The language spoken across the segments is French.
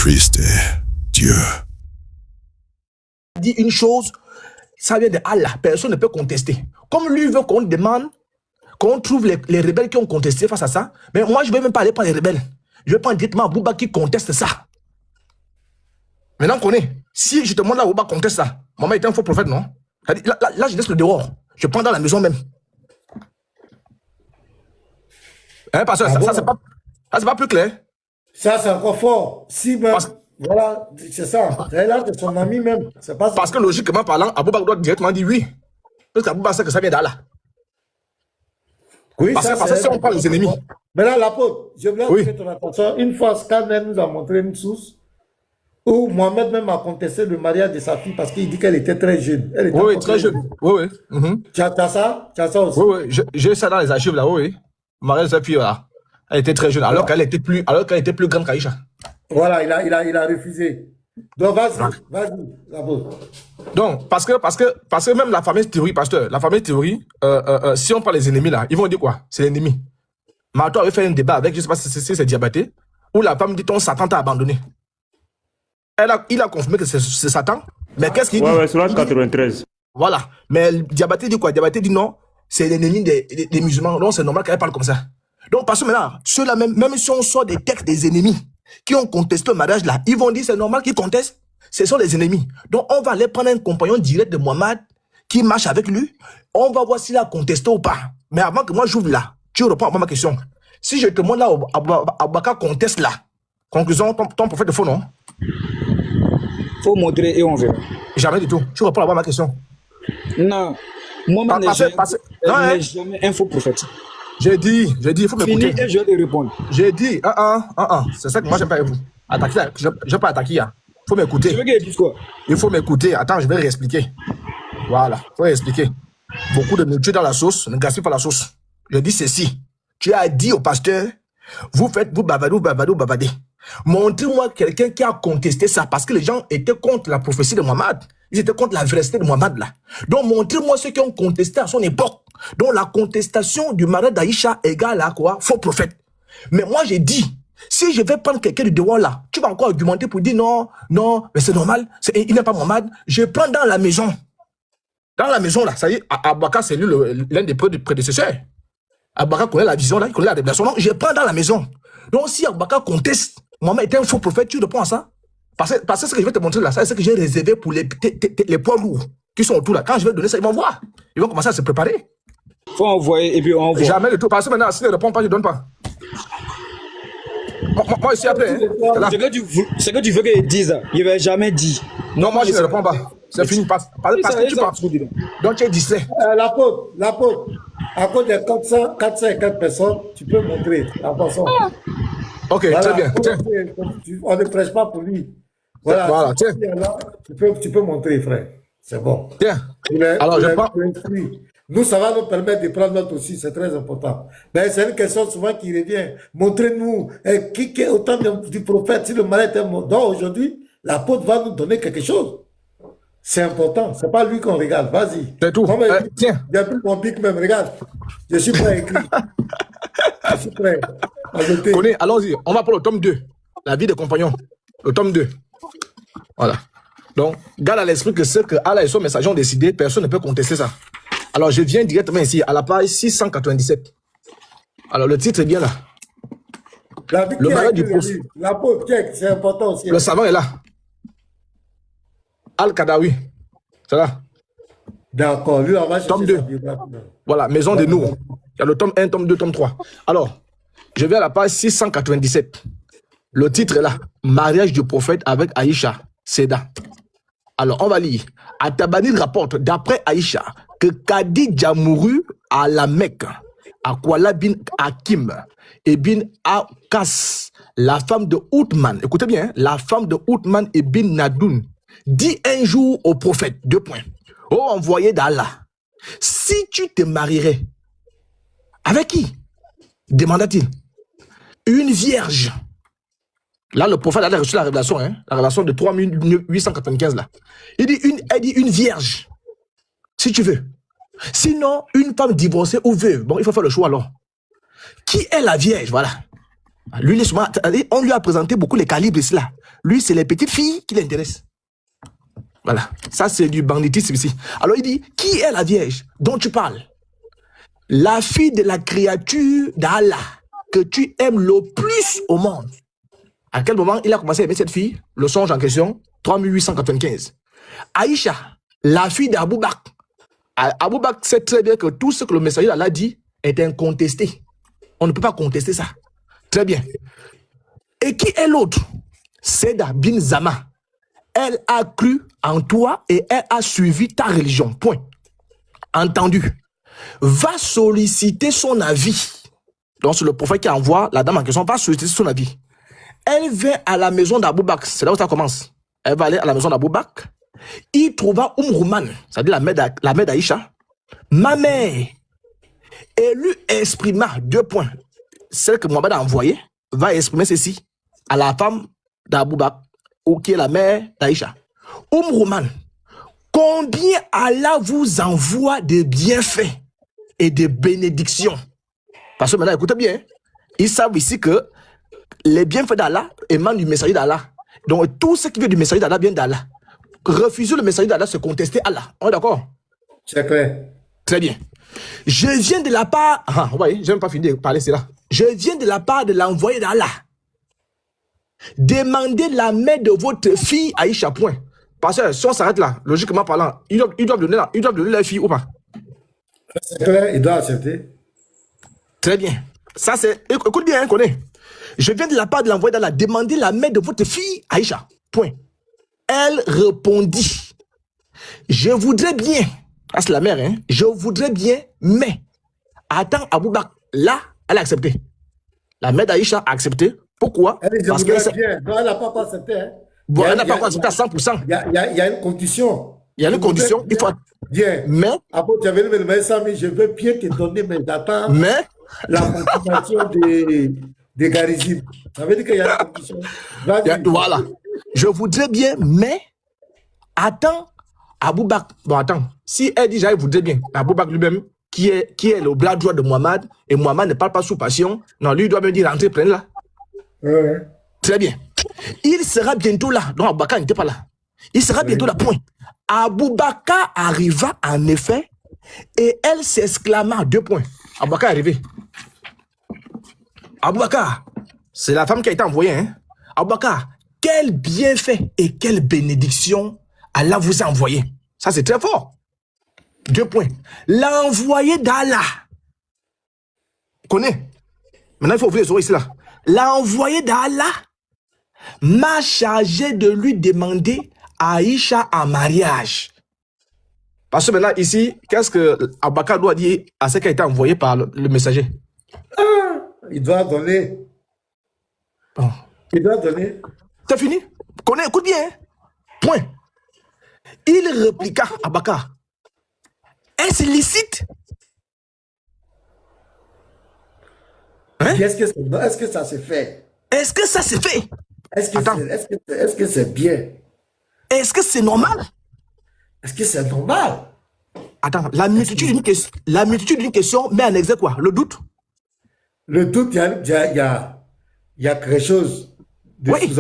Christ, Dieu. Dit une chose, ça vient de Allah, personne ne peut contester. Comme lui veut qu'on demande, qu'on trouve les rebelles qui ont contesté face à ça, mais moi je ne vais même pas aller prendre les rebelles. Je vais prendre directement Bouba qui conteste ça. Maintenant qu'on est, si je te demande là, Bouba conteste ça, maman est un faux prophète, non? Là, je laisse le dehors. Je prends dans la maison même. Hein, pasteur, ça c'est pas plus clair. Ça, c'est encore fort. Si même, voilà, c'est ça. C'est là de son ami même. C'est pas ça. Parce que logiquement parlant, Abouba doit directement dire oui. Parce qu'Abouba sait que ça vient d'Allah. Oui, parce que si on parle des ennemis. Maintenant, l'apôtre, je voulais attirer ton attention. Une fois, Scanner nous a montré une source où Mohamed même a contesté le mariage de sa fille parce qu'il dit qu'elle était très jeune. Elle était oui, très jeune. Oui, oui. Tu as ça? Tu as ça aussi? Oui, oui. J'ai ça dans les archives là, oui. Mariage de sa fille, là. Elle était très jeune, alors qu'elle était plus grande qu'Aïcha. Voilà, il a refusé. Donc, vas-y, l'apôtre. Donc, parce que même la fameuse théorie, pasteur, la fameuse théorie, si on parle des ennemis là, ils vont dire quoi? C'est l'ennemi. Marteau avait fait un débat avec, je ne sais pas si c'est Diabaté, où la femme dit ton Satan t'a abandonné. Il a confirmé que c'est Satan, mais qu'est-ce qu'il dit? Ouais, sur la 93. Voilà, mais Diabaté dit quoi? Diabaté dit non, c'est l'ennemi des musulmans, donc c'est normal qu'elle parle comme ça. Donc, parce que maintenant, ceux-là, même si on sort des textes des ennemis qui ont contesté le mariage là, ils vont dire c'est normal qu'ils contestent. Ce sont les ennemis. Donc, on va aller prendre un compagnon direct de Mohamed qui marche avec lui. On va voir s'il a contesté ou pas. Mais avant que moi j'ouvre là, tu réponds à ma question. Si je te demande là, Aboubacar conteste là, conclusion, ton prophète de faux, non? Faut montrer et on verra. Jamais du tout. Tu réponds à ma question. Non. Moi-même, n'est jamais un faux prophète. J'ai dit, il faut m'écouter. Fini et je vais te répondre. J'ai dit, c'est ça que moi j'aime pas avec vous. Attaquer, je vais pas attaquer. Il faut m'écouter. Tu veux qu'il dise quoi? Il faut m'écouter. Attends, je vais réexpliquer. Voilà, il faut réexpliquer. Beaucoup de nourriture dans la sauce, ne gaspille pas la sauce. Je dis ceci. Tu as dit au pasteur, vous bavardez. Montrez-moi quelqu'un qui a contesté ça, parce que les gens étaient contre la prophétie de Mohammed. Ils étaient contre la véracité de Mohammed là. Donc montrez-moi ceux qui ont contesté à son époque. Donc la contestation du mariage d'Aïcha égale à quoi? Faux prophète. Mais moi j'ai dit, si je vais prendre quelqu'un du dehors là, tu vas encore argumenter pour dire non, mais c'est normal, il n'est pas Mohammed. Je prends dans la maison. Dans la maison là, ça y est, Aboubacar c'est lui l'un des prédécesseurs. Aboubacar connaît la vision là, il connaît la révélation. Donc je prends dans la maison. Donc si Aboubacar conteste, Mohammed était un faux prophète, tu réponds à ça? Parce que ce que je vais te montrer là, c'est ce que j'ai réservé pour les poids lourds qui sont autour là. Quand je vais donner ça, ils vont voir. Ils vont commencer à se préparer. Faut envoyer et puis on envoie. Jamais du tout. Parce que maintenant, si ne répond pas, je ne donne pas. Moi ici après. Hein, ce que tu veux qu'ils disent, il ne va jamais dire. Non, moi je ne réponds pas. C'est fini. Parce que tu parles. Donc tu es distrait. L'apôtre, à cause de 450 personnes, tu peux montrer la façon. Ok, voilà, très bien. On ne prêche pas pour lui. Voilà, tiens. Tu peux montrer, frère. C'est bon. Tiens. Alors, je prends. Nous, ça va nous permettre de prendre note aussi, c'est très important. Mais c'est une question souvent qui revient. Montrez-nous qui est autant du prophète, si le malade est mort. Donc aujourd'hui, l'apôtre va nous donner quelque chose. C'est important, c'est pas lui qu'on regarde. Vas-y. C'est tout. Tiens. J'ai pris mon bic même, regarde. Je suis prêt à écrire. Je suis prêt à noter. Allons-y, on va pour le tome 2. La vie des compagnons. Le tome 2. Voilà. Donc, garde à l'esprit que ce que Allah et son messager ont décidé, personne ne peut contester ça. Alors, je viens directement ici, à la page 697. Alors, le titre est bien là. Le mariage du prophète. L'apôtre, c'est important aussi. Le savant est là. Al-Kadawi. C'est là. D'accord, lui, on va chercher tome 2. Voilà, Maison de Nour. Il y a le tome 1, tome 2, tome 3. Alors, je vais à la page 697. Le titre est là. Mariage du prophète avec Aïcha, Seda. Alors, on va lire. At-Tabari rapporte, d'après Aïcha, que Khadija mourut à la Mecque, à Kuala bin Hakim et bin Akas, la femme de Othman. Écoutez bien, hein, la femme de Othman et bin Nadoun, dit un jour au prophète, 2 points. Ô envoyé d'Allah, si tu te marierais, avec qui? Demanda-t-il. Une vierge. Là, le prophète a reçu la révélation, hein, la révélation de 3895 là. Elle dit une vierge, si tu veux. Sinon, une femme divorcée ou veuve. Bon, il faut faire le choix alors. Qui est la vierge? Voilà. Lui, on lui a présenté beaucoup les calibres ici là. Lui, c'est les petites filles qui l'intéressent. Voilà. Ça, c'est du banditisme ici. Alors, il dit, qui est la Vierge dont tu parles? La fille de la créature d'Allah que tu aimes le plus au monde. À quel moment il a commencé à aimer cette fille? Le songe en question, 3895. Aïcha, la fille d'Abou Bakr. Abou Bakr sait très bien que tout ce que le messager d'Allah dit est incontesté. On ne peut pas contester ça. Très bien. Et qui est l'autre? Seda bin Zama. Elle a cru en toi et elle a suivi ta religion. Point. Entendu. Va solliciter son avis. Donc, c'est le prophète qui envoie la dame en question, va solliciter son avis. Elle vient à la maison d'Abou Bakr. C'est là où ça commence. Elle va aller à la maison d'Abou Bakr. Il trouva Rouman, c'est-à-dire la mère d'Aïcha. Ma mère. Et lui exprima 2 points. Celle que Mohamed a envoyée va exprimer ceci à la femme d'Abou Bakr, ou qui est la mère d'Aïcha. Rouman, combien Allah vous envoie de bienfaits et de bénédictions. Parce que maintenant, écoutez bien, ils savent ici que les bienfaits d'Allah émanent du messager d'Allah. Donc, tout ce qui vient du messager d'Allah vient d'Allah. Refuser le messager d'Allah, c'est contester Allah. On est d'accord? C'est clair. Très bien. Je viens de la part... Ah, oui, je n'ai pas fini de parler, c'est là. Je viens de la part de l'envoyé d'Allah. Demandez la main de votre fille Aïcha, point. Parce que si on s'arrête là, logiquement parlant, ils doivent donner leur fille ou pas? C'est clair, il doit accepter. Très bien. Ça, c'est... Écoute bien, connais. Je viens de la part de l'envoyé d'Allah. Demandez la main de votre fille Aïcha, point. Elle répondit, je voudrais bien, ah, c'est la mère, hein, je voudrais bien, mais attends, Abou Bakr, là, elle a accepté. La mère d'Aïcha a accepté. Pourquoi? Parce qu'elle n'a pas accepté. Hein. Bon, elle n'a pas accepté à 100%. Il y a une condition. Il y a une condition, il faut... Bien. Mais... Après, tu avais me demander ça, mais je veux bien te donner mes attentes. Mais... La confirmation des garizines. Ça veut dire qu'il y a une condition. Voilà. Je voudrais bien, mais attends, Abou Bakr. Bon, attends. Si elle dit, je voudrais bien, Abou Bakr lui-même, qui est le bras droit de Mohamed, et Mohamed ne parle pas sous passion, non, lui, il doit me dire, rentrez, prenez là. Ouais. Très bien. Il sera bientôt là. Donc, Abou Bakr n'était pas là. Il sera bientôt là, point. Abou Bakr arriva, en effet, et elle s'exclama, 2 points. Abou Bakr est arrivé. Abou Bakr, c'est la femme qui a été envoyée, hein. Abou Bakr, quel bienfait et quelle bénédiction Allah vous a envoyé. Ça, c'est très fort. 2 points. L'envoyé d'Allah. Connais. Maintenant, il faut ouvrir les oreilles ici, là. L'envoyé d'Allah m'a chargé de lui demander Aïcha en mariage. Parce que maintenant, ici, qu'est-ce que Abou Bakr doit dire à ce qui a été envoyé par le messager? Il doit donner. Oh. Il doit donner. C'est fini? Connais, écoute bien. Hein? Point. Il répliqua à Bakar. Est-ce licite? Hein? Est-ce que ça se fait? Est-ce que ça se fait? Est-ce que c'est bien? Est-ce que c'est normal? Est-ce que c'est normal? Attends, la multitude d'une question met en exergue quoi? Le doute? Le doute, il y a quelque chose. Oui,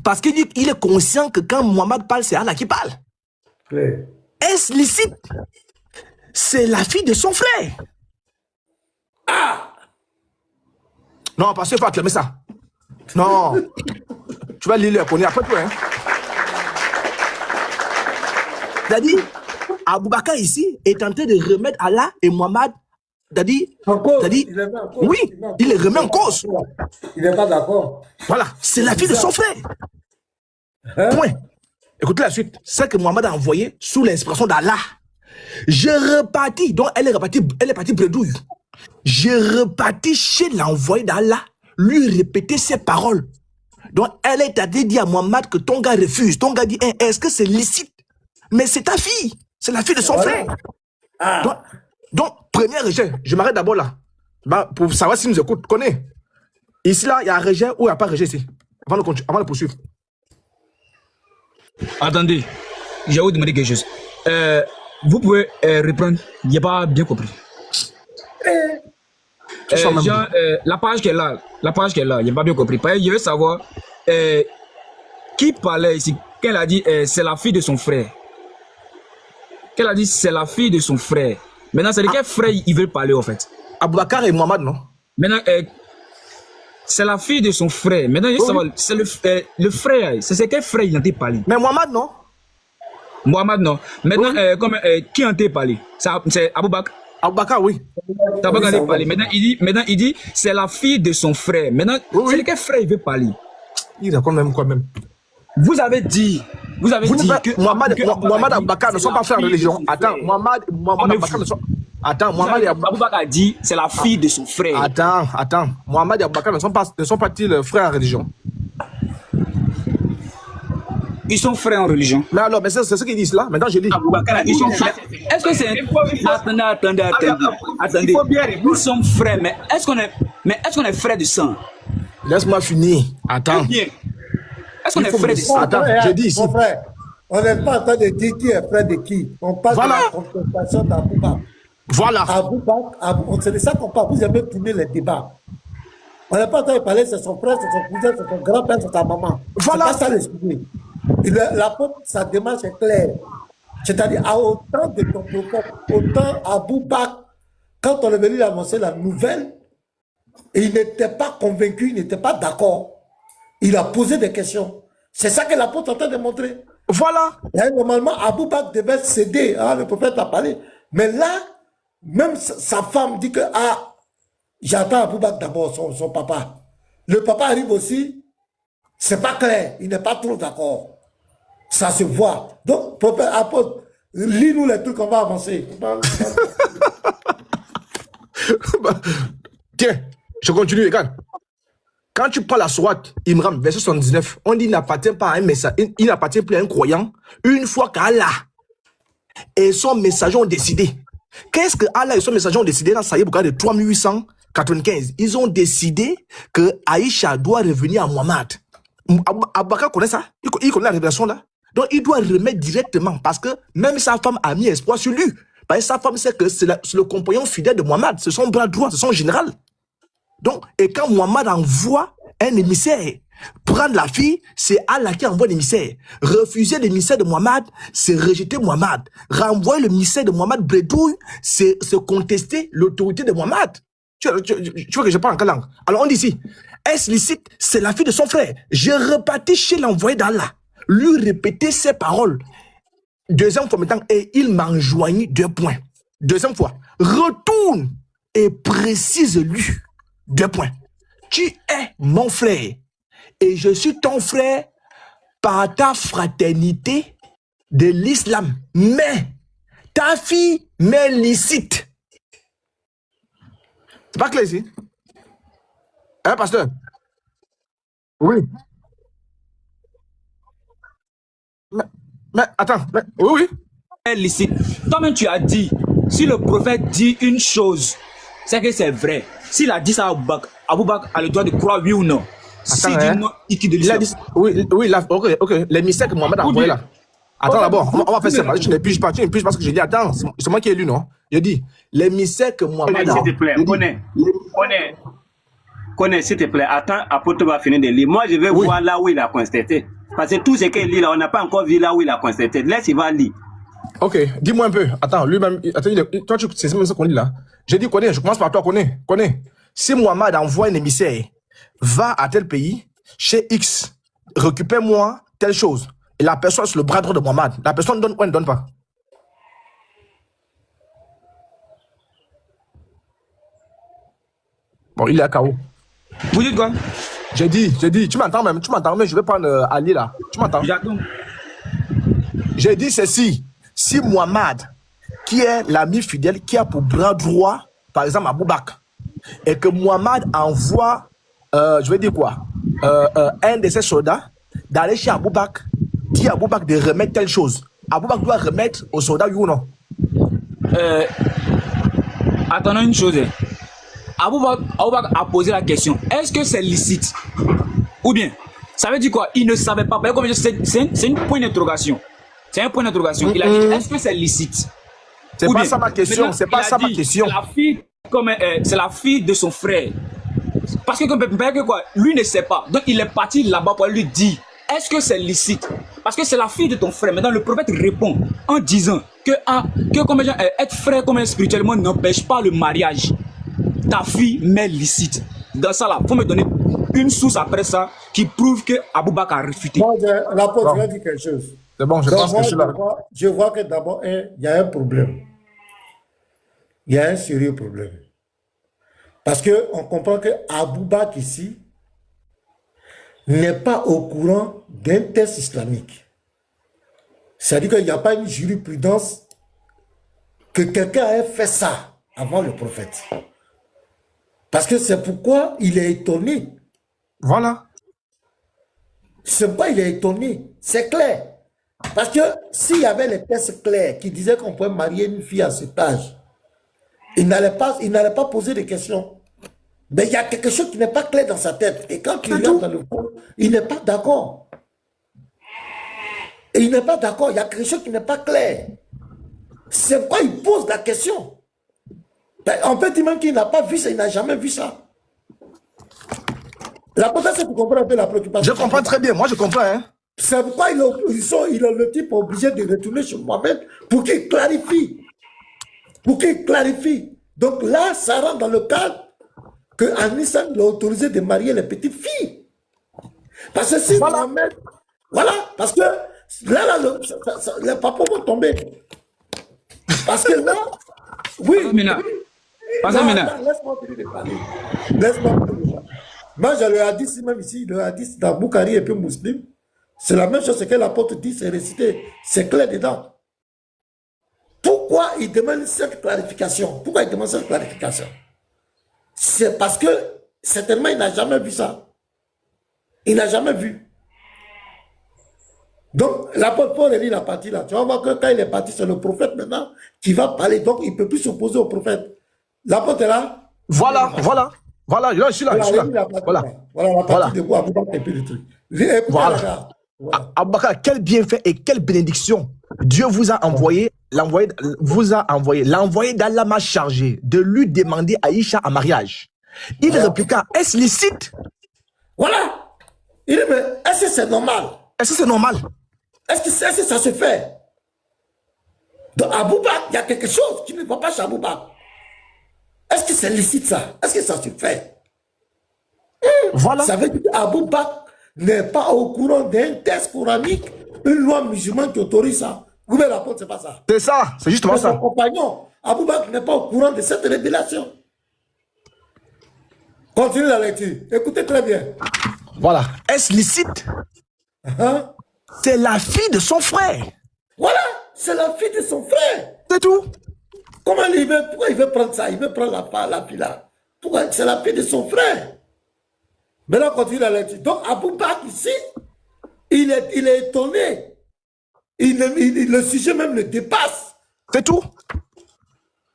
parce qu'il est conscient que quand Mohamed parle, c'est Allah qui parle. Oui. Est-ce licite? C'est la fille de son frère. Ah! Non, parce qu'il faut acclamer ça. Non. Tu vas lire le connaître après toi. Hein. C'est-à-dire, Abou Bakr ici est en train de remettre Allah et Mohamed. C'est-à-dire, oui, il les remet en cause. Il n'est pas d'accord. Voilà, c'est la fille de son frère. Hein? Point. Écoutez la suite. C'est que Mohamed a envoyé sous l'inspiration d'Allah. Je repartis, donc elle est partie bredouille. Je repartis chez l'envoyé d'Allah, lui répéter ses paroles. Donc elle est allée dire à Mohamed que ton gars refuse. Ton gars dit, est-ce que c'est licite? Mais c'est ta fille. C'est la fille de son frère. Ah. Donc, premier rejet, je m'arrête d'abord là. Bah, pour savoir si nous écoute, connais. Ici, là, il y a un rejet ou il n'y a pas de rejet ici. Avant de poursuivre. Attendez, j'ai vous demandé quelque chose. Vous pouvez reprendre. Il n'y a pas bien compris. Jean, la page qui est là, il n'a pas bien compris. Je veux savoir qui parlait ici. Qu'elle a dit, c'est la fille de son frère. Qu'elle a dit, c'est la fille de son frère. Maintenant, c'est de quel frère ils veulent parler, en fait? Aboubakar et Mohamed, non? Maintenant, c'est la fille de son frère. Maintenant, je veux savoir, c'est le frère. C'est quel frère il en a parlé? Mais Mohamed, non? Mohamed, non. Maintenant, qui en a parlé? C'est Aboubakar. Aboubakar, oui. T'as pas regardé parler. Maintenant, il dit, c'est la fille de son frère. Maintenant, c'est de quel frère il veut parler? Il raconte même quoi même. Vous avez dit que Mohamed et Aboubakar ne sont pas frères de religion. Attends, Mohamed et Aboubakar ne sont... Attends, Mohamed et Aboubakar a dit c'est la fille de son frère. Attends. Mohamed et Aboubakar ne sont pas-ils frères en religion? Ils sont frères en religion. Mais alors, c'est ce qu'ils disent là. Maintenant, je dis. Aboubakar, ils sont frères. Est-ce que c'est... Attendez. Il faut bien répondre. Nous sommes frères, mais est-ce qu'on est frères de sang? Laisse-moi finir. Attends. Est-ce qu'on est frères de sang? Attends, je dis ici. On n'est pas en train de dire qui est frère de qui. On parle de la contestation d'Aboubac. Voilà. C'est de ça qu'on parle. Vous aimez tourner les débats. On n'est pas en train de parler, c'est son frère, c'est son cousin, c'est son grand-père, c'est sa maman. Voilà. C'est pas ça le sujet. L'apôtre, sa démarche est claire. C'est-à-dire, à autant de ton prophète, autant Aboubakar, quand on est venu annoncer la nouvelle, il n'était pas convaincu, il n'était pas d'accord. Il a posé des questions. C'est ça que l'apôtre est en train de montrer. Voilà. Et normalement, Aboubakar devait céder. Le prophète a parlé. Mais là, même sa femme dit que, j'attends Aboubakar d'abord, son papa. Le papa arrive aussi, c'est pas clair, il n'est pas trop d'accord. Ça se voit. Donc, prophète, apôtre, lis-nous les trucs, on va avancer. Tiens, je continue, regarde. Quand tu prends la sourate Imran, verset 79, on dit qu'il n'appartient pas à un message, il n'appartient plus à un croyant, une fois qu'Allah et son messager ont décidé. Qu'est-ce que Allah et son messager ont décidé dans Sahih Bukhari de 3895? Ils ont décidé que Aïcha doit revenir à Muhammad. Aboubakar connaît ça? Il connaît la révélation là? Donc il doit remettre directement parce que même sa femme a mis espoir sur lui. Parce que sa femme sait que c'est le compagnon fidèle de Muhammad, c'est son bras droit, c'est son général. Donc, et quand Muhammad envoie un émissaire prendre la fille, c'est Allah qui envoie l'émissaire. Refuser l'émissaire de Muhammad, c'est rejeter Muhammad. Renvoyer l'émissaire de Muhammad Bredouille, c'est contester l'autorité de Muhammad. Tu vois que je parle en quelle langue? Alors on dit ici, est-ce licite? C'est la fille de son frère. Je repartis chez l'envoyé d'Allah, lui répéter ces paroles. Deuxième fois maintenant, et il m'enjoignit 2 points. Deuxième fois, retourne et précise-lui 2 points. Tu es mon frère et je suis ton frère par ta fraternité de l'islam. Mais ta fille m'est licite. C'est pas clair ici? Hein, pasteur? Oui. Mais attends, oui. Licite. Toi-même, tu as dit, si le prophète dit une chose, c'est que c'est vrai. S'il a dit ça à Aboubakar a le droit de croire oui ou non. S'il dit non, il quitte l'islam. Oui, là, ok. L'émissaire que Mohamed a envoyé là. Attends d'abord, on va faire ça. Tu ne piges pas ce que j'ai dit. Attends, c'est moi qui ai lu, non? Je dis, l'émissaire que Mohamed a envoyé. S'il te plaît, connais, s'il te plaît. Attends, apôtre va finir de lire. Moi, je vais voir là où il a constaté. Parce que tout ce qu'il lit là, on n'a pas encore vu là où il a constaté. Laisse, il va lire. Ok, dis-moi un peu. Attends, lui-même, toi, tu sais même ce qu'on dit là. J'ai dit, connais, je commence par toi, connais. Si Mohamed envoie un émissaire, va à tel pays, chez X, récupère-moi telle chose. Et la personne sur le bras droit de Mohamed. La personne donne ou elle ne donne pas? Bon, il est à KO. Vous dites quoi? J'ai dit, tu m'entends même, je vais prendre Ali là. Tu m'entends? J'ai dit ceci. Si Mohamed, qui est l'ami fidèle, qui a pour bras droit, par exemple, Aboubakar, et que Mohamed envoie, je vais dire quoi, un de ses soldats d'aller chez Aboubakar, dit à Aboubakar de remettre telle chose. Aboubakar doit remettre au soldat, oui ou non? Attendons une chose. Aboubakar a posé la question, est-ce que c'est licite? Ou bien, ça veut dire quoi? Il ne savait pas. C'est une point d'interrogation. C'est un point d'interrogation. Il a dit, est-ce que c'est licite? C'est pas ça ma question. C'est pas ça ma question. La fille comme c'est la fille de son frère. Parce que quoi, lui ne sait pas. Donc il est parti là-bas pour lui dire, est-ce que c'est licite? Parce que c'est la fille de ton frère. Maintenant le prophète répond en disant que comme être frère comme spirituellement n'empêche pas le mariage. Ta fille m'est licite. Dans ça là, il faut me donner une source après ça qui prouve que Aboubakar a réfuté. Moi, l'apôtre va dire quelque chose. C'est bon, je pense que je suis là. Je vois que d'abord, il y a un problème. Il y a un sérieux problème. Parce qu'on comprend que Aboubakar ici n'est pas au courant d'un test islamique. C'est-à-dire qu'il n'y a pas une jurisprudence que quelqu'un ait fait ça avant le prophète. Parce que c'est pourquoi il est étonné. Voilà. C'est pourquoi il est étonné. C'est clair. Parce que s'il y avait les tests clairs qui disaient qu'on pouvait marier une fille à cet âge, il n'allait pas poser de questions. Mais il y a quelque chose qui n'est pas clair dans sa tête. Et quand il regarde dans le fond, il n'est pas d'accord. Et il n'est pas d'accord. Il y a quelque chose qui n'est pas clair. C'est pourquoi il pose la question. Ben, on peut dire même qu'il n'a pas vu ça, il n'a jamais vu ça. La potence, c'est pour comprendre un peu la préoccupation. Je comprends très bien, moi je comprends. Hein. C'est pourquoi le type obligé de retourner chez Mohamed pour qu'il clarifie. Pour qu'il clarifie. Donc là, ça rentre dans le cadre que Anissan l'a autorisé de marier les petites filles. Parce que si Mohamed... Voilà, parce que là les papas vont tomber. Parce que là... Oui. Laisse-moi finir de parler. Laisse-moi finir de parler. Moi, j'ai le hadith, même ici, le hadith dans Bukhari et puis Muslim. C'est la même chose que l'apôtre dit, c'est récité. C'est clair dedans. Pourquoi il demande cette clarification? Pourquoi il demande cette clarification? C'est parce que, certainement, il n'a jamais vu ça. Il n'a jamais vu. Donc, l'apôtre Paul est la partie là. Tu vas voir que quand il est parti, c'est le prophète maintenant qui va parler. Donc, il ne peut plus s'opposer au prophète. L'apôtre est là. Voilà, voilà. Voilà, là, je suis là, je suis là. Voilà. Voilà la partie de quoi, et puis le truc. Voilà. Aboubakar, quel bienfait et quelle bénédiction. Dieu vous a envoyé, l'envoyé d'Allah m'a chargé de lui demander Aïcha en mariage. Il répliqua, est-ce licite? Voilà. Il dit, mais est-ce que c'est normal? Est-ce que c'est normal? Est-ce que ça se fait? Donc, Aboubakar, il y a quelque chose qui ne va pas chez Aboubakar. Est-ce que c'est licite ça? Est-ce que ça se fait? Voilà. Ça veut dire qu'Aboubakar n'est pas au courant d'un texte coranique, une loi musulmane qui autorise ça. Vous voyez l'apôtre, c'est pas ça. C'est ça, c'est justement ça. Son compagnon, Aboubakar n'est pas au courant de cette révélation. Continuez la lecture. Écoutez très bien. Voilà. Est-ce licite? Hein? C'est la fille de son frère. Voilà, c'est la fille de son frère. C'est tout. Pourquoi il veut prendre ça? Il veut prendre la fille là. Pourquoi? C'est la fille de son frère. Maintenant, continue la lecture. Donc, Aboubakar ici, il est étonné. Le sujet même le dépasse. C'est tout.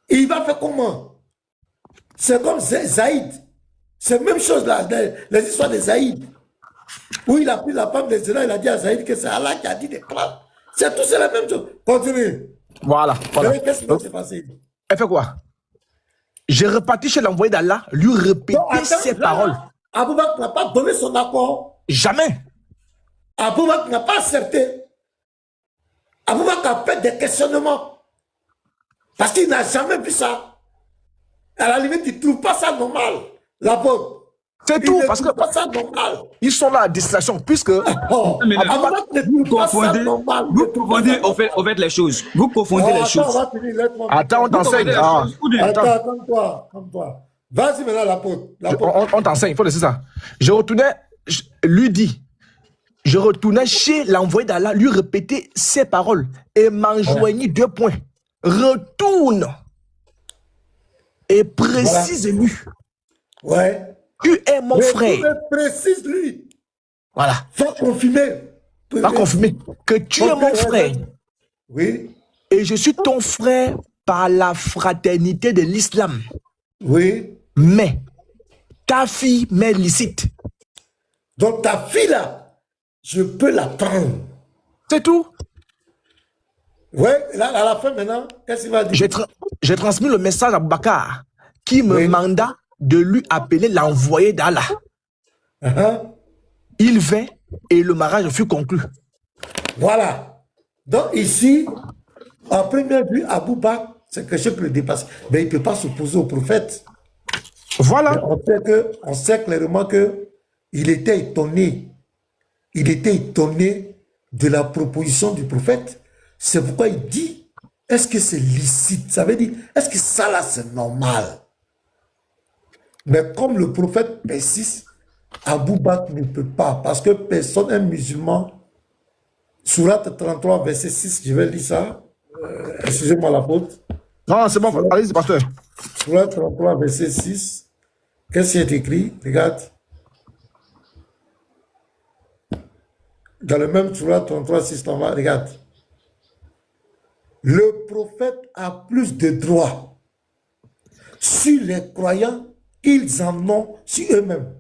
Il va faire comment? C'est comme Zaïd. C'est la même chose là, les histoires de Zaïd. Où il a pris la femme de Zéna, il a dit à Zaïd que c'est Allah qui a dit de prendre. C'est tout, c'est la même chose. Continue. Voilà. Voilà. Qu'est-ce qui s'est passé? Elle fait quoi? J'ai reparti chez l'envoyé d'Allah, lui répéter ses paroles. Aboubakar n'a pas donné son accord. Jamais. Aboubakar n'a pas accepté. Aboubakar a fait des questionnements. Parce qu'il n'a jamais vu ça. À la limite, il ne trouve pas ça normal. L'apôtre. C'est tout, parce que pas ça normal. ils sont là à distraction, puisque Vous confondez au fait les choses. Vous confondez les choses. Attends, on t'enseigne. Attends, calme-toi. Vas-y maintenant, l'apôtre. On t'enseigne, il faut laisser ça. Je retournais chez l'envoyé d'Allah, lui répéter ses paroles et m'enjoignit 2 points. Retourne et précise-lui. Ouais. Tu es mon frère. Précise-lui. Voilà. Va confirmer. Que tu es mon frère. Oui. Et je suis ton frère par la fraternité de l'islam. Oui. Mais ta fille m'est licite. Donc ta fille là, je peux la prendre. C'est tout. Ouais, là, à la fin maintenant, qu'est-ce qu'il va dire? J'ai transmis le message à Aboubakar qui me Oui. manda de lui appeler l'envoyé d'Allah. Il vint et le mariage fut conclu. Voilà. Donc ici, en première vue, Abou Bakr, c'est quelque chose qui le dépasse. Mais il ne peut pas s'opposer au prophète. Mais Voilà. on sait clairement qu'il était étonné. Il était étonné de la proposition du prophète. C'est pourquoi il dit, est-ce que c'est licite? Ça veut dire, est-ce que ça là, c'est normal? Mais comme le prophète persiste, Abou Bakr ne peut pas, parce que personne n'est musulman. Sourate 33, verset 6, je vais lire ça. Excusez-moi la faute. Non, c'est bon. Allez-y, pasteur. Sourate 33, verset 6. Qu'est-ce qui est écrit? Regarde. Dans le même Sourate 33, 6, on va, regarde. Le prophète a plus de droits sur les croyants qu'ils en ont sur eux-mêmes.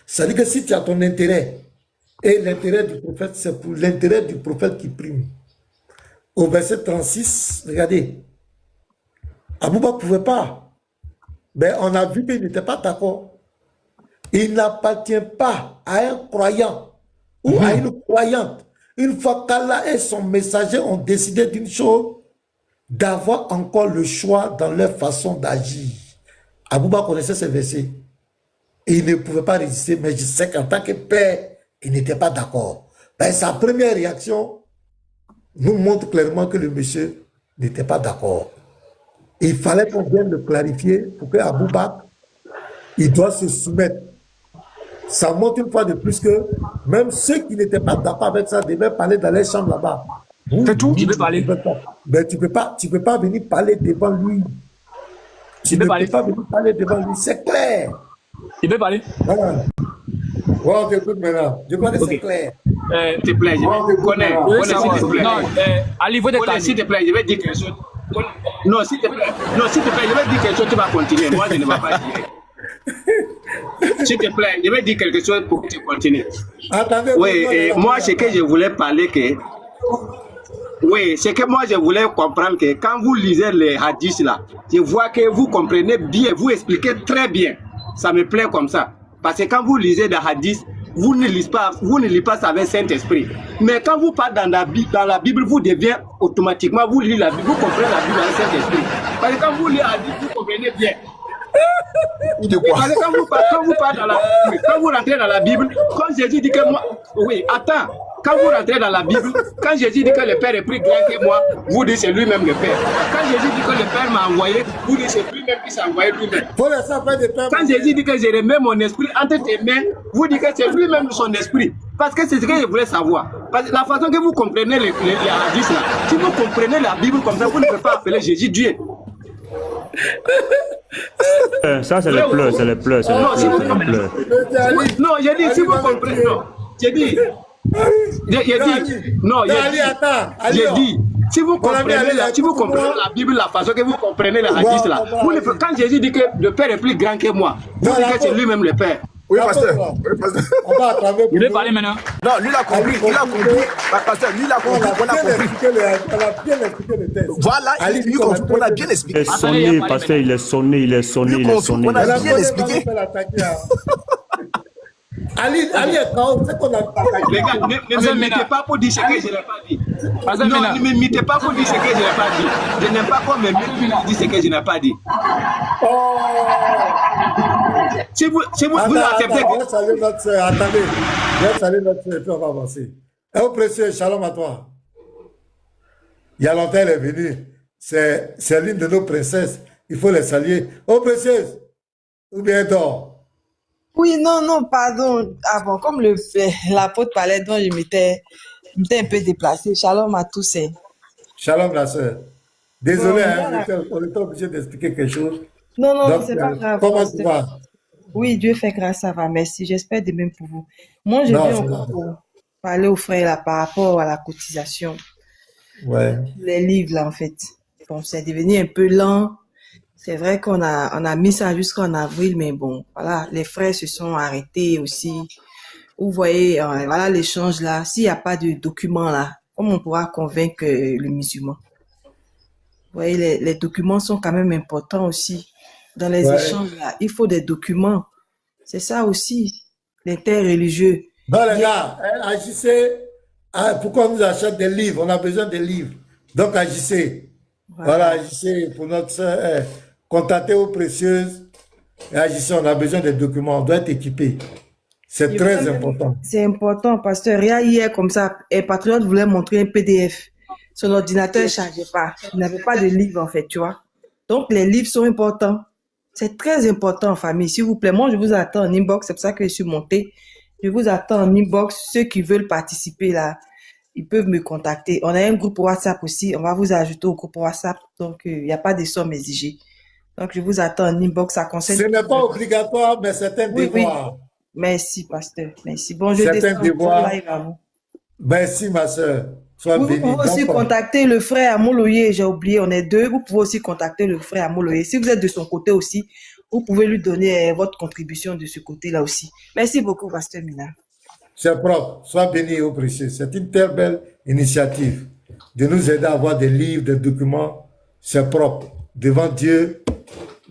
C'est-à-dire que si tu as ton intérêt, et l'intérêt du prophète, c'est pour l'intérêt du prophète qui prime. Au verset 36, regardez. Abou Bakr ne pouvait pas. Mais on a vu qu'il n'était pas d'accord. Il n'appartient pas à un croyant ou à une croyante. Une fois qu'Allah et son messager ont décidé d'une chose, d'avoir encore le choix dans leur façon d'agir. Abou Bakr connaissait ces versets. Et il ne pouvait pas résister, mais je sais qu'en tant que père, il n'était pas d'accord. Ben, sa première réaction nous montre clairement que le monsieur n'était pas d'accord. Il fallait qu'on vienne le clarifier pour que Abou Bakr, il doit se soumettre. Ça montre une fois de plus que même ceux qui n'étaient pas d'accord avec ça devaient parler dans les chambres là-bas. C'est tout. Tu peux parler. Mais tu peux pas venir parler devant lui. Tu peux ne parler. peux pas venir parler devant lui, c'est clair. Il peut parler. Voilà. Ouais, on t'écoute maintenant. Je crois que c'est Ok. clair. S'il te plaît, je connais, Je veux connais, s'il te savoir. plaît. Non, Ali, vous êtes Connais, s'il te plaît, je vais dire quelque chose. Non, s'il te plaît, je vais dire quelque chose, tu vas continuer. Moi, je ne vais pas dire. S'il te plaît, je vais dire quelque chose pour que tu continues. Attendez. Oui, et moi, ce que je voulais parler, oui, c'est que moi, je voulais comprendre que quand vous lisez les hadiths là, je vois que vous comprenez bien, vous expliquez très bien. Ça me plaît comme ça. Parce que quand vous lisez des hadiths, vous ne lisez pas ça avec Saint-Esprit. Mais quand vous parlez dans la Bible, vous devenez automatiquement, vous lisez la Bible, vous comprenez la Bible avec Saint-Esprit. Parce que quand vous lisez la Bible, vous comprenez bien. De quoi? Parce que quand vous parlez dans la Bible, quand vous rentrez dans la Bible, quand Jésus dit que moi, oui, attends, quand vous rentrez dans la Bible, quand Jésus dit que le Père est plus grand que moi, vous dites c'est lui-même le Père. Quand Jésus dit que le Père m'a envoyé, vous dites c'est lui-même qui s'est envoyé lui-même. Faut laisser faire des temps. Quand Jésus dit que je remets mon esprit entre tes mains, vous dites que c'est lui-même son esprit. Parce que c'est ce que je voulais savoir. Parce que la façon que vous comprenez les hadiths là, si vous comprenez la Bible comme ça, vous ne pouvez pas appeler Jésus Dieu. Ça, c'est les pleurs, c'est les pleurs, c'est les Non, si vous pleurs, c'est les pleurs. Non, j'ai dit, si vous comprenez, non, j'ai dit, non, j'ai dit, si vous comprenez la Bible, la façon que vous comprenez les hadiths là, quand Jésus dit que le Père est plus grand que moi, vous dites que c'est lui-même le Père. Oui, pasteur. Oui, pasteur. On va attraper. Il veut parler maintenant. Non, lui, il a compris. Il a compris. Pasteur, lui, il a compris. On a compris. On a bien expliqué le texte. Voilà, il comprend. On a bien Il expliqué. est sonné, pasteur, il est sonné, il est sonné, il est sonné. On a Elle a bien expliqué. Ali est quand c'est qu'on a attaqué. Les gars, ne m'émettez pas pour dire ce que je n'ai pas dit. Non, ne m'émettez pas pour dire ce que je n'ai pas dit. Je n'aime pas qu'on me mette pour dire ce que je n'ai pas dit. Si vous acceptez On va saluer notre soeur. Attendez. On va saluer notre soeur et puis on va avancer. Et au précieux, shalom à toi. Il y a longtemps, elle est venue. C'est l'une de nos princesses. Il faut les saluer. Oh, précieuse. Ou bien dors. Oui, non, pardon. Avant, comme l'apôtre parlait, donc je m'étais un peu déplacée. Shalom à tous. Shalom, la soeur. Désolé, Bon, voilà. on était obligé d'expliquer quelque chose. Non, Donc, c'est pas grave. comment tu vas? Oui, Dieu fait grâce, ça va, merci. J'espère de même pour vous. Moi, je Non, viens c'est encore là. pour parler aux frères là, par rapport à la cotisation. Ouais. Les livres, là, en fait. Bon, c'est devenu un peu lent. C'est vrai qu'on a mis ça jusqu'en avril, mais bon, voilà, les frères se sont arrêtés aussi. Vous voyez, voilà l'échange là. S'il n'y a pas de document là, comment on pourra convaincre le musulman? Vous voyez, les documents sont quand même importants aussi. dans les Ouais. échanges, là, il faut des documents. C'est ça aussi, l'interreligieux. Bon, les Il y a- gars, agissez. Pourquoi on nous achète des livres? On a besoin des livres. Donc, agissez. Voilà, agissez pour notre sœur. Contactez aux précieuses. Et agissez, on a besoin des documents. On doit être équipé. C'est il très voulait même- important. C'est important, pasteur. Regarde, hier, comme ça, un patriote voulait montrer un PDF. Son ordinateur ne chargeait pas. Il n'avait pas de livre, en fait, tu vois. Donc, les livres sont importants. C'est très important en famille, s'il vous plaît. Moi, je vous attends en inbox. C'est pour ça que je suis montée. Je vous attends en inbox. Ceux qui veulent participer, là, ils peuvent me contacter. On a un groupe WhatsApp aussi. On va vous ajouter au groupe WhatsApp. Donc, il n'y a pas de somme exigée. Donc, je vous attends en inbox. Ça concerne... Ce n'est pas obligatoire, mais c'est un Oui, oui. devoir. Merci, pasteur. Merci. Bon, je C'est un descends. devoir. Live à vous. Merci, ma soeur. Sois Vous bénie. pouvez aussi Donc, contacter le frère Amoloye, j'ai oublié, on est deux. Vous pouvez aussi contacter le frère Amoloye. Si vous êtes de son côté aussi, vous pouvez lui donner votre contribution de ce côté-là aussi. Merci beaucoup, pasteur Mina. c'est propre. Sois béni, ô précieux. C'est une telle belle initiative de nous aider à avoir des livres, des documents. C'est propre. Devant Dieu,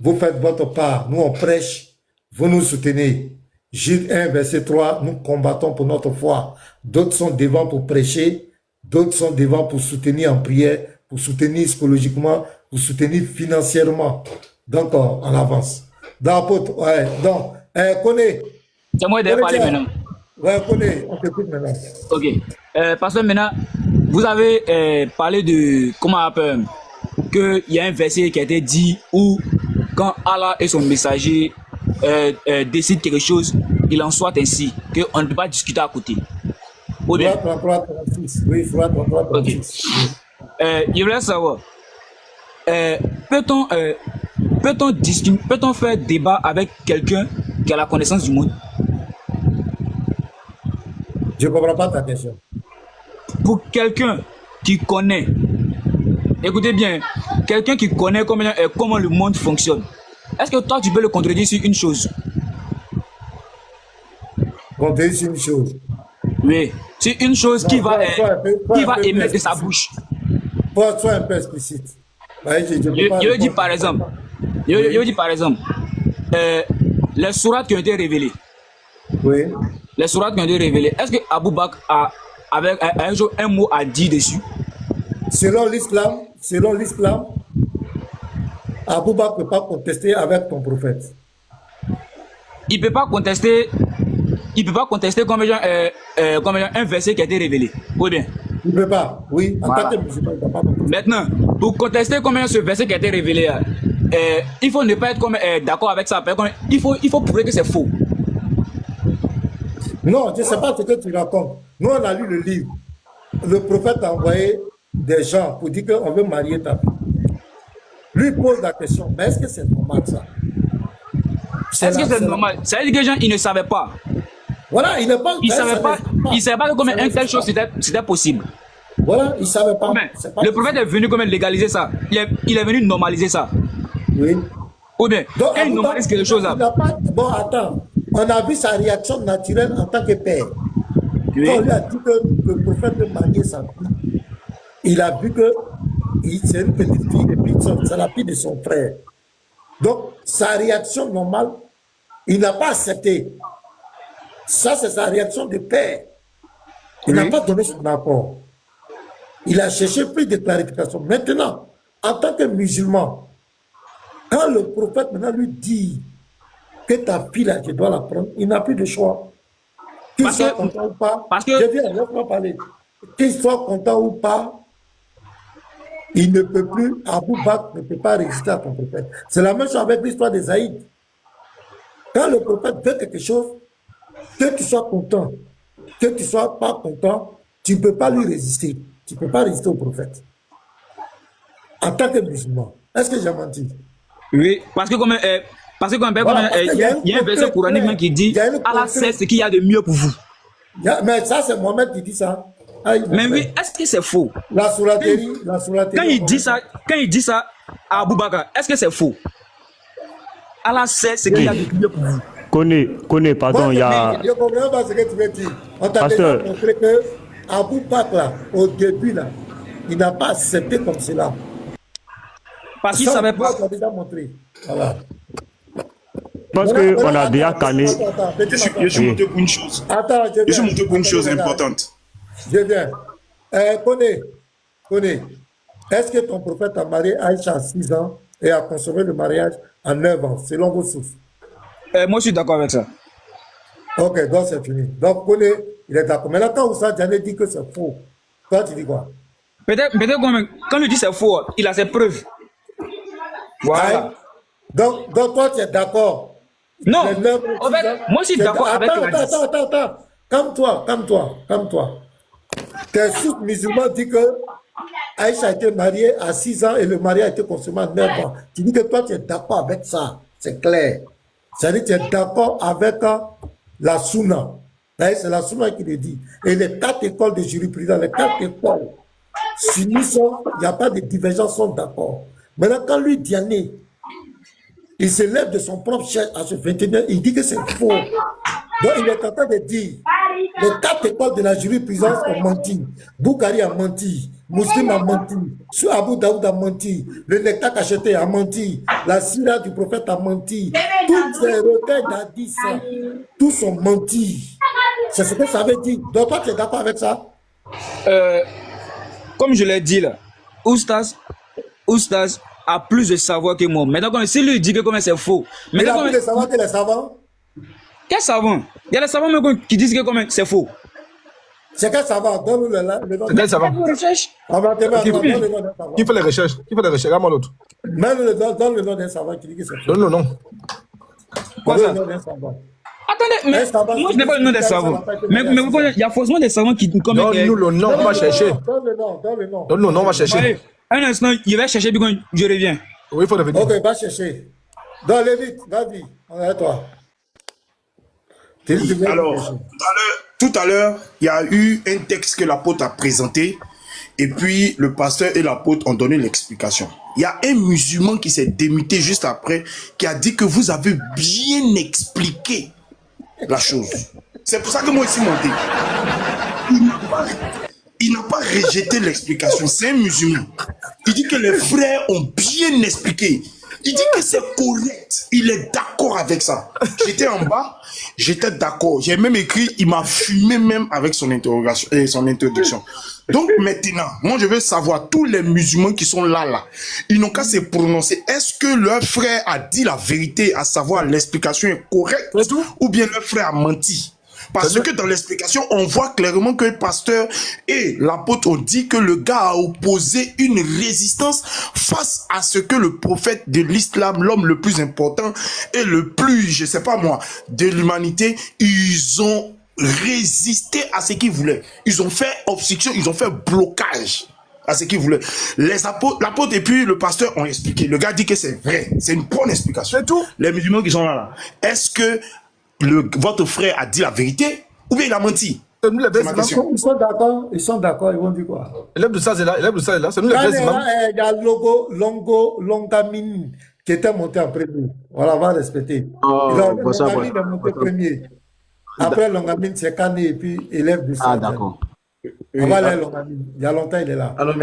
vous faites votre part. Nous, on prêche. Vous nous soutenez. Jude 1, verset 3, nous combattons pour notre foi. D'autres sont devant pour prêcher. D'autres sont devant pour soutenir en prière, pour soutenir psychologiquement, pour soutenir financièrement. Donc, on avance. Dans l'apôtre, ouais. Donc, connaît. C'est moi de parler maintenant. Ouais, connaît. On t'écoute maintenant. Ok. Pasteur, maintenant, vous avez parlé de, comment on appelle, qu'il y a un verset qui a été dit où, quand Allah et son messager décident quelque chose, il en soit ainsi, qu'on ne peut pas discuter à côté. Ou bien, 33, 36. Oui, 33, 36. je voulais savoir, peut-on faire débat avec quelqu'un qui a la connaissance du monde? Je ne comprends pas ta question. Pour quelqu'un qui connaît, écoutez bien, quelqu'un qui connaît comment le monde fonctionne, est-ce que toi tu peux le contredire sur une chose? Bon, c'est une chose. Oui, c'est une chose qui va émettre de sa explicite. bouche. Sois un peu explicite. Ouais, je peux pas Je veux dire répondre. par exemple, je veux dire par exemple, les sourates qui ont été révélées, Oui. les sourates qui ont été révélées, est-ce que Abou Bakr avait un mot à dire dessus? Selon l'islam, Abou Bakr ne peut pas contester avec ton prophète. Il peut pas contester comme un verset qui a été révélé. Ou bien. Il ne peut pas. Oui, en Voilà. tant que musulman, il ne peut pas contester. Maintenant, pour contester comment ce verset qui a été révélé, il faut ne pas être d'accord avec ça. Il faut prouver que c'est faux. Non, je ne sais pas ce que tu racontes. Nous, on a lu le livre. Le prophète a envoyé des gens pour dire qu'on veut marier ta fille. Lui pose la question, mais est-ce que c'est normal ça? Est-ce que c'est normal? Ça veut dire que les gens, ils ne savaient pas. Voilà, il n'est pas. Ils ne savaient pas que comme une telle chose, c'était possible. Voilà, il ne savait pas. Mais C'est pas le prophète est venu comme légaliser ça. Il est venu normaliser ça. Oui. Ou bien, Donc, quand il normalise quelque chose, il n'a pas... Bon, attends. On a vu sa réaction naturelle en tant que père. Oui. Quand on lui a dit que le prophète veut marier sa fille, il a vu que c'est une petite fille et puis c'est la fille de son frère. Donc, sa réaction normale, il n'a pas accepté. Ça, c'est sa réaction de père. Il n'a pas donné son accord. Il a cherché plus de clarification. Maintenant, en tant que musulman, quand le prophète maintenant lui dit que ta fille là, je dois la prendre, il n'a plus de choix. Qu'il Parce soit que- content ou pas, parce que- je viens, laisse-moi parler. Qu'il soit content ou pas, il ne peut plus, Abou Bakr ne peut pas résister à ton prophète. C'est la même chose avec l'histoire des Zaïd. Quand le prophète veut quelque chose, que tu sois content, que tu sois pas content, tu ne peux pas lui résister. Tu ne peux pas résister au prophète. En tant que musulman. Est-ce que j'ai menti? Oui, parce que Voilà, parce qu'il il y a un verset coranique même qui dit il y a une Allah sait ce qu'il y a de mieux pour vous. Mais ça, c'est Mohamed qui dit ça. Ah, Mais oui, est-ce que c'est faux? La souraterie. Quand il dit ça à Abou Bakr, est-ce que c'est faux? Allah sait ce qu'il y a de mieux pour vous. Connais, pardon, il y a... Je ne comprends pas ce que tu veux dire. On t'a déjà Pasteur. montré que Abou Bakr, là, au début, là, il n'a pas accepté comme cela. Parce qu'il Ça, savait pas. tu as déjà montré. Voilà. Parce qu'on a déjà canné. Je suis monté pour une chose. Attends, je viens. Je suis monté pour une chose Attends, importante. Je viens. Kone, est-ce que ton prophète a marié Aïcha à 6 ans et a consommé le mariage à 9 ans, selon vos sources? Moi, je suis d'accord avec ça. Ok, donc c'est fini. Donc, Kone, il est d'accord. Mais là, quand Oussa Diané dit que c'est faux, toi, tu dis quoi? Peut-être quand il dit c'est faux, il a ses preuves. Voilà. Aïe. Donc, toi, tu es d'accord? Non, Les 9 en fait, moi, je suis d'accord avec la hadith. Attends. Calme-toi. Tes sources musulmans disent que Aïcha a été mariée à 6 ans et le mariage a été consommé à 9 ans. Tu dis que toi, tu es d'accord avec ça. C'est clair. C'est-à-dire que tu es d'accord avec la Sunna. C'est la Sunna qui le dit. Et les 4 écoles de jurisprudence, les 4 écoles sunnites, il n'y a pas de divergence, sont d'accord. Maintenant, quand lui, Diané, il se lève de son propre chef à ce 21e, il dit que c'est faux. Donc, il est en train de dire, les 4 écoles de la jurisprudence ont menti. Boukhari a menti, Muslim a menti, Abu Daoud a menti, le Nectar Cacheté a menti, la Sira du prophète a menti. Tous ces recueils d'Hadith, tous ont menti. C'est ce que ça veut dire. Donc, toi, tu es d'accord avec ça? Comme je l'ai dit là, Oustaz a plus de savoir que moi. Maintenant, si lui dit que c'est faux. Il a plus de savoir que les savants? Quel savant? Il y a les savants même qui disent que c'est faux. C'est quel savant? Donne-nous le nom. C'est quel savant? Qui fait les recherches? Regarde-moi l'autre. Donne le nom d'un savant qui dit que c'est faux. Donne le nom. Quoi Donne ça? le nom d'un savant. Attendez, mais moi je n'ai pas le nom des savants. Mais il y a forcément des savants qui... Donne-nous le nom, on va chercher. Donne le nom. Donne-nous le nom, on va chercher. Allez, un instant, il va chercher, puis quand je reviens. Oui, il faut revenir. Ok, va chercher. Donc, allez vite, vas-y, on est à toi. Alors, tout à l'heure, il y a eu un texte que l'apôtre a présenté, et puis le pasteur et l'apôtre ont donné l'explication. Il y a un musulman qui s'est démuté juste après, qui a dit que vous avez bien expliqué la chose. C'est pour ça que moi, je suis monté. Il n'a pas rejeté l'explication. C'est un musulman. Il dit que les frères ont bien expliqué. Il dit que c'est correct. Il est d'accord avec ça. J'étais en bas, j'étais d'accord. J'ai même écrit, il m'a fumé même avec son interrogation et son introduction. Donc maintenant, moi je veux savoir, tous les musulmans qui sont là, ils n'ont qu'à se prononcer. Est-ce que leur frère a dit la vérité, à savoir l'explication est correcte, ou bien leur frère a menti? Parce que dans l'explication, on voit clairement que le pasteur et l'apôtre ont dit que le gars a opposé une résistance face à ce que le prophète de l'islam, l'homme le plus important et le plus, je sais pas moi, de l'humanité, ils ont résisté à ce qu'ils voulaient. Ils ont fait obstruction, ils ont fait blocage à ce qu'ils voulaient. L'apôtre et puis le pasteur ont expliqué. Le gars dit que c'est vrai. C'est une bonne explication. C'est tout. Les musulmans qui sont là. Est-ce que votre frère a dit la vérité ou bien il a menti? Ils sont d'accord, ils vont dire quoi? L'élève de ça, c'est là, c'est nous les vrais imams. Il y a Longamine qui était monté en premier. Voilà, on va respecter. Longamine est monté premier. Après Longamine, c'est Kané et puis élève de ça. Ah, d'accord. On va aller à Longamine. Il y a longtemps, il est là. Allô,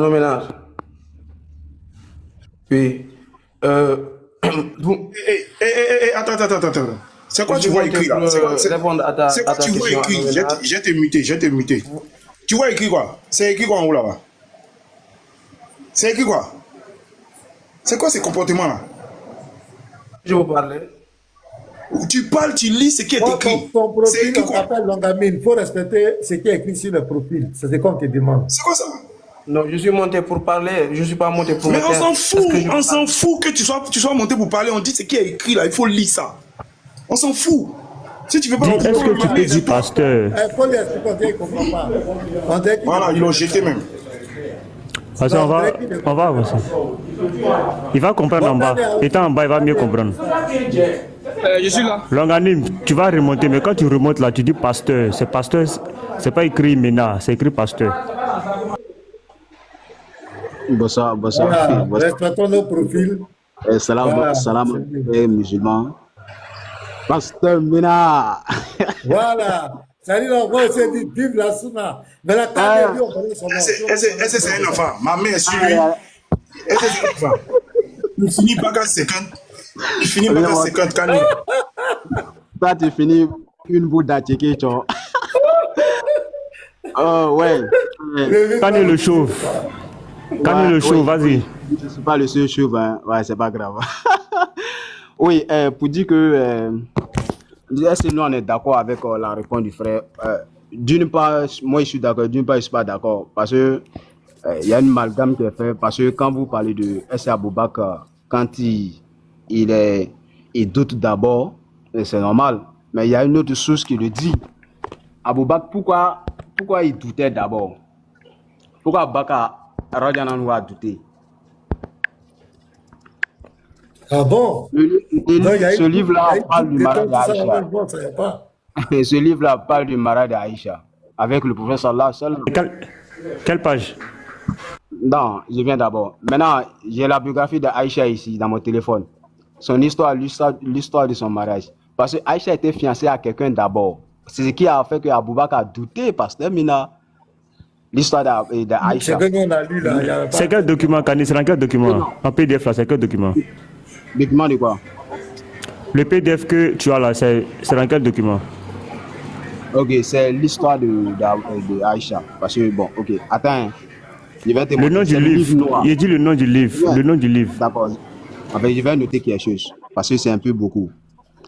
Ménard. Oui. Attends. C'est quoi tu vois écrit là? C'est quoi tu vois écrit? Je t'ai muté. Tu vois écrit quoi? C'est écrit quoi en haut là-bas? C'est écrit quoi? C'est quoi ces comportements là? Je vous parler. Tu parles, tu lis ce qui est écrit. Ton profil, on s'appelle Longamine. Il faut respecter ce qui est écrit sur le profil. C'est ce qu'on te demande. C'est quoi ça? Non, je suis monté pour parler. Je ne suis pas monté pour mais on s'en fout. On s'en fout que tu sois monté pour parler. On dit ce qui est écrit là. Il faut lire ça. On s'en fout. Si tu veux pas... Est-ce que tu peux dire pasteur? Il faut lui expliquer, il ne comprend pas. Voilà, ils l'ont jeté même. Parce qu'on va avancer. Il va comprendre en bas. Étant en bas, il va mieux comprendre. Je suis là. Longanime, tu vas remonter, mais quand tu remontes là, tu dis pasteur. C'est pasteur, c'est pas écrit Ménard, c'est écrit pasteur. Bonsoir. Respectons nos profils. Salam, musulman. Pasteur Ménard. Voilà. C'est-à-dire, on va essayer de vivre la sunna. Mais la carrière, on connaît son nom. Est-ce que c'est un enfant? Ma main est sur lui. Est-ce que c'est ça? Il finit pas qu'à 50. Il finit pas qu'à 50 cannes. Toi, tu finis une boule d'attiqué, tu vois. Oh, ouais. Quand il le chauffe. Quand il le chauffe, vas-y. Je ne suis pas le seul chauve, hein. Ouais, c'est pas grave. Oui, pour dire que est-ce que nous on est d'accord avec la réponse du frère? D'une part, moi je suis d'accord, d'une part je ne suis pas d'accord. Parce que il y a une amalgame qui est faite. Parce que quand vous parlez de S. Aboubakar, quand il doute d'abord, c'est normal. Mais il y a une autre source qui le dit. Aboubakar, pourquoi il doutait d'abord? Pourquoi Aboubakar Radjananou a douté? Ah bon? Ce livre-là parle du mariage d'Aïcha. Ce livre-là parle du mariage d'Aïcha avec le prophète sallallahu alayhi wa sallam. Quelle page? Non, je viens d'abord. Maintenant, j'ai la biographie d'Aïcha ici dans mon téléphone. Son histoire, l'histoire de son mariage. Parce que Aïcha était fiancée à quelqu'un d'abord. C'est ce qui a fait que Aboubakar a douté, parce que Mina, l'histoire d'Aïcha. C'est que nous on a lu là. C'est quel document, Kani? C'est dans quel document? En PDF là, c'est quel document? Document de quoi? Le PDF que tu as là, c'est dans quel document? Ok, c'est l'histoire de Aïcha. Parce que bon, ok, attends. Je vais te Le nom du livre. Il dit le nom du livre. Ouais. Le nom du livre. D'accord. Enfin, je vais noter quelque chose. Parce que c'est un peu beaucoup.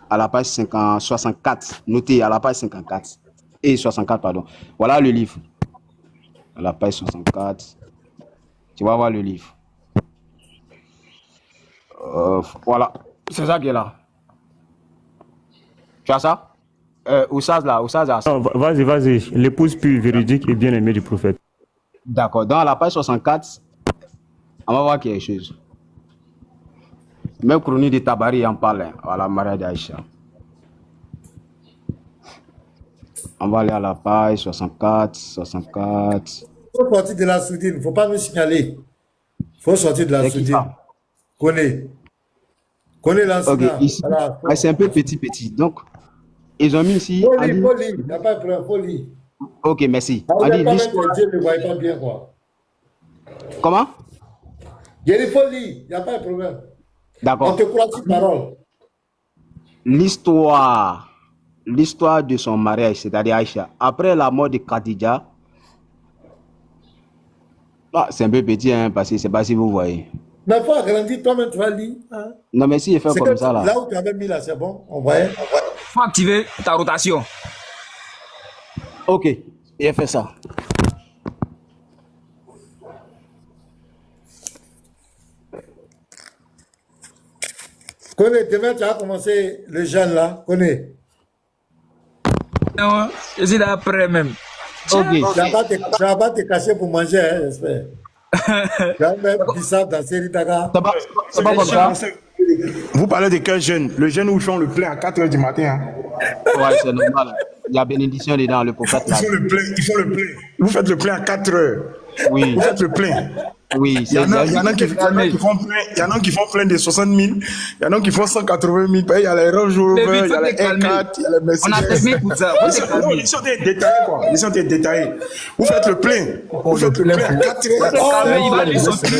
À la page 64. Notez à la page 54. Et 64, pardon. Voilà le livre. À la page 64. Tu vas voir le livre. Voilà. C'est ça qui est là. Tu as ça? Oussaz là. Non, vas-y. L'épouse pure, véridique et bien-aimée du prophète. D'accord. Dans la page 64, on va voir quelque chose. Même Chronique de Tabari en parle. Voilà, Maria d'Aïcha. On va aller à la page 64. Il faut sortir de la soudine. Il ne faut pas nous signaler. Il faut sortir de la soudine. Connais l'enseignant. Ok, ici, voilà. C'est un peu petit. Donc, ils ont mis ici. Faut lire. Il n'y a pas de problème. Faut lire. Ok, merci. On dit l'histoire. Dieu ne voit pas bien, quoi. Comment? Il faut lire. Il n'y a pas de problème. D'accord. On te croit sur parole. L'histoire de son mariage, c'est-à-dire Aïcha, après la mort de Khadija, c'est un peu petit, hein, parce que c'est pas si vous voyez. Mais il faut agrandir toi-même, tu vas lire. Hein? Non, mais si il fait comme ça, là. Là où tu avais mis là, c'est bon. On voyait. Faut activer ta rotation. Ok, il fait ça. Connais, demain tu as commencé le jeûne là. Connais. Non, je suis là après même. Ok. Tu vas pas te cacher pour manger, hein, j'espère. Tu vas même bissap dans Série Daga. C'est pas comme ça. Vous parlez de quel jeûne? Le jeûne où ils font le plein à 4 h du matin. Hein? Ouais, c'est normal. Il y a bénédiction dedans, le prophète. Ils font le plein. Vous faites le plein à 4 h. Oui. Vous faites le plein. Oui, Il y en a qui font plein de 60 000. Il y en a qui font 180 000. Il y a les Range Rover, il y a les R4, il y a les Mercedes. On a terminé pour ça. Ils sont des détaillés, quoi. Ils sont des détaillés. Vous faites le plein. Vous faites le plein à 4 h. Il va lui sortir.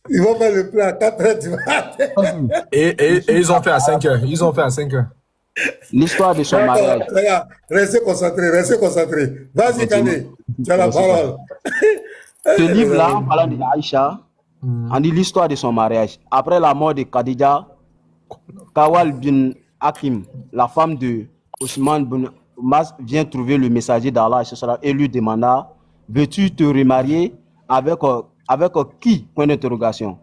Ils vont faire le plein à 4 h du matin. Et ils ont fait à 5 heures. L'histoire de son mariage. Regarde, restez concentrés. Vas-y, Kane, tu as la parole. Ce livre-là, en parlant d'Aïcha, on dit l'histoire de son mariage. Après la mort de Khadija, Kawal bin Hakim, la femme de Ousmane bin Mas, vient trouver le messager d'Allah et lui demanda: veux-tu te remarier avec qui? Point d'interrogation.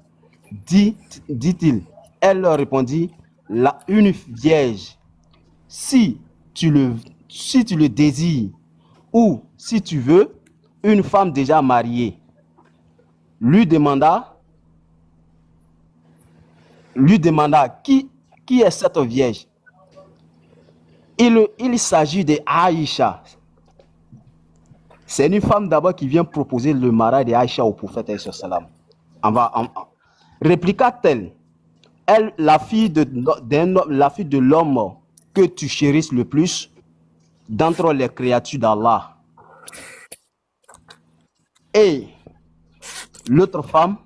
Dit-il. Elle leur répondit: une vierge. Si tu le désires, ou si tu veux, une femme déjà mariée. Lui demanda qui est cette vierge. Il s'agit de Aïcha. C'est une femme d'abord qui vient proposer le mariage d'Aïcha au prophète sallam. Répliqua-t-elle: la fille de l'homme que tu chérisses le plus d'entre les créatures d'Allah. Et l'autre femme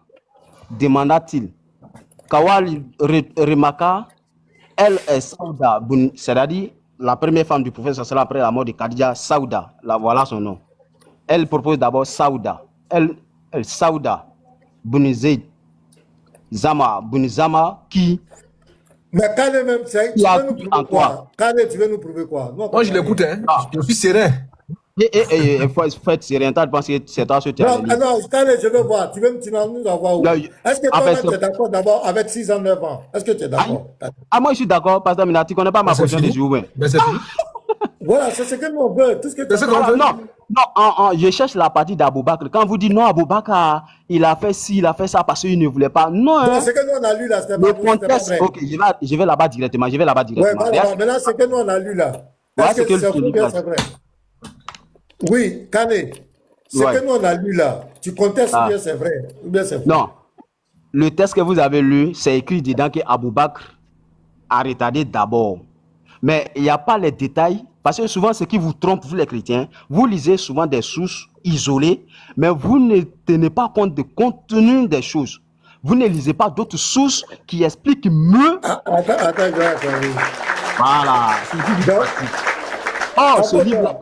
demanda-t-il, Kawal remarqua, elle est Saouda, c'est-à-dire la première femme du prophète sallallahu après la mort de Khadija, Saouda, voilà son nom. Elle propose d'abord Saouda. Elle Saouda, Bun Zayd, Zama qui... Mais Kane même, tu veux nous prouver quoi? Kane, tu veux nous prouver quoi? Moi, je l'écoute, hein. Je suis serein. Il faut être serein, tu penses que c'est toi ce tu as. Non, Kane, je veux voir. Tu veux nous avoir où? Est-ce que toi, tu es d'accord d'abord avec 6 ans, 9 ans? Est-ce que tu es d'accord? Moi, je suis d'accord, Pasteur Mina, tu ne connais pas ma position des jours. Mais c'est fini. Voilà, c'est ce que nous on veut. Tout ce que tu Non, je cherche la partie d'Aboubakr. Quand vous dites non, Aboubakar, il a fait ci, il a fait ça parce qu'il ne voulait pas. Non, hein. C'est que nous on a lu là, c'était pas vrai. Ok, je vais là-bas directement. Ouais, voilà, mais là, c'est que nous on a lu là. Est-ce que c'est faux bien, c'est vrai? Oui, Kane, c'est que nous on a lu là. Tu contestes ou bien c'est vrai? Ou bien c'est faux? Non. Le texte que vous avez lu, c'est écrit dedans que Aboubakr a retardé d'abord. Mais il n'y a pas les détails. Parce que souvent, ce qui vous trompe, vous les chrétiens, vous lisez souvent des sources isolées, mais vous ne tenez pas compte du contenu des choses. Vous ne lisez pas d'autres sources qui expliquent mieux. Attends. Voilà. Oh, ce livre-là.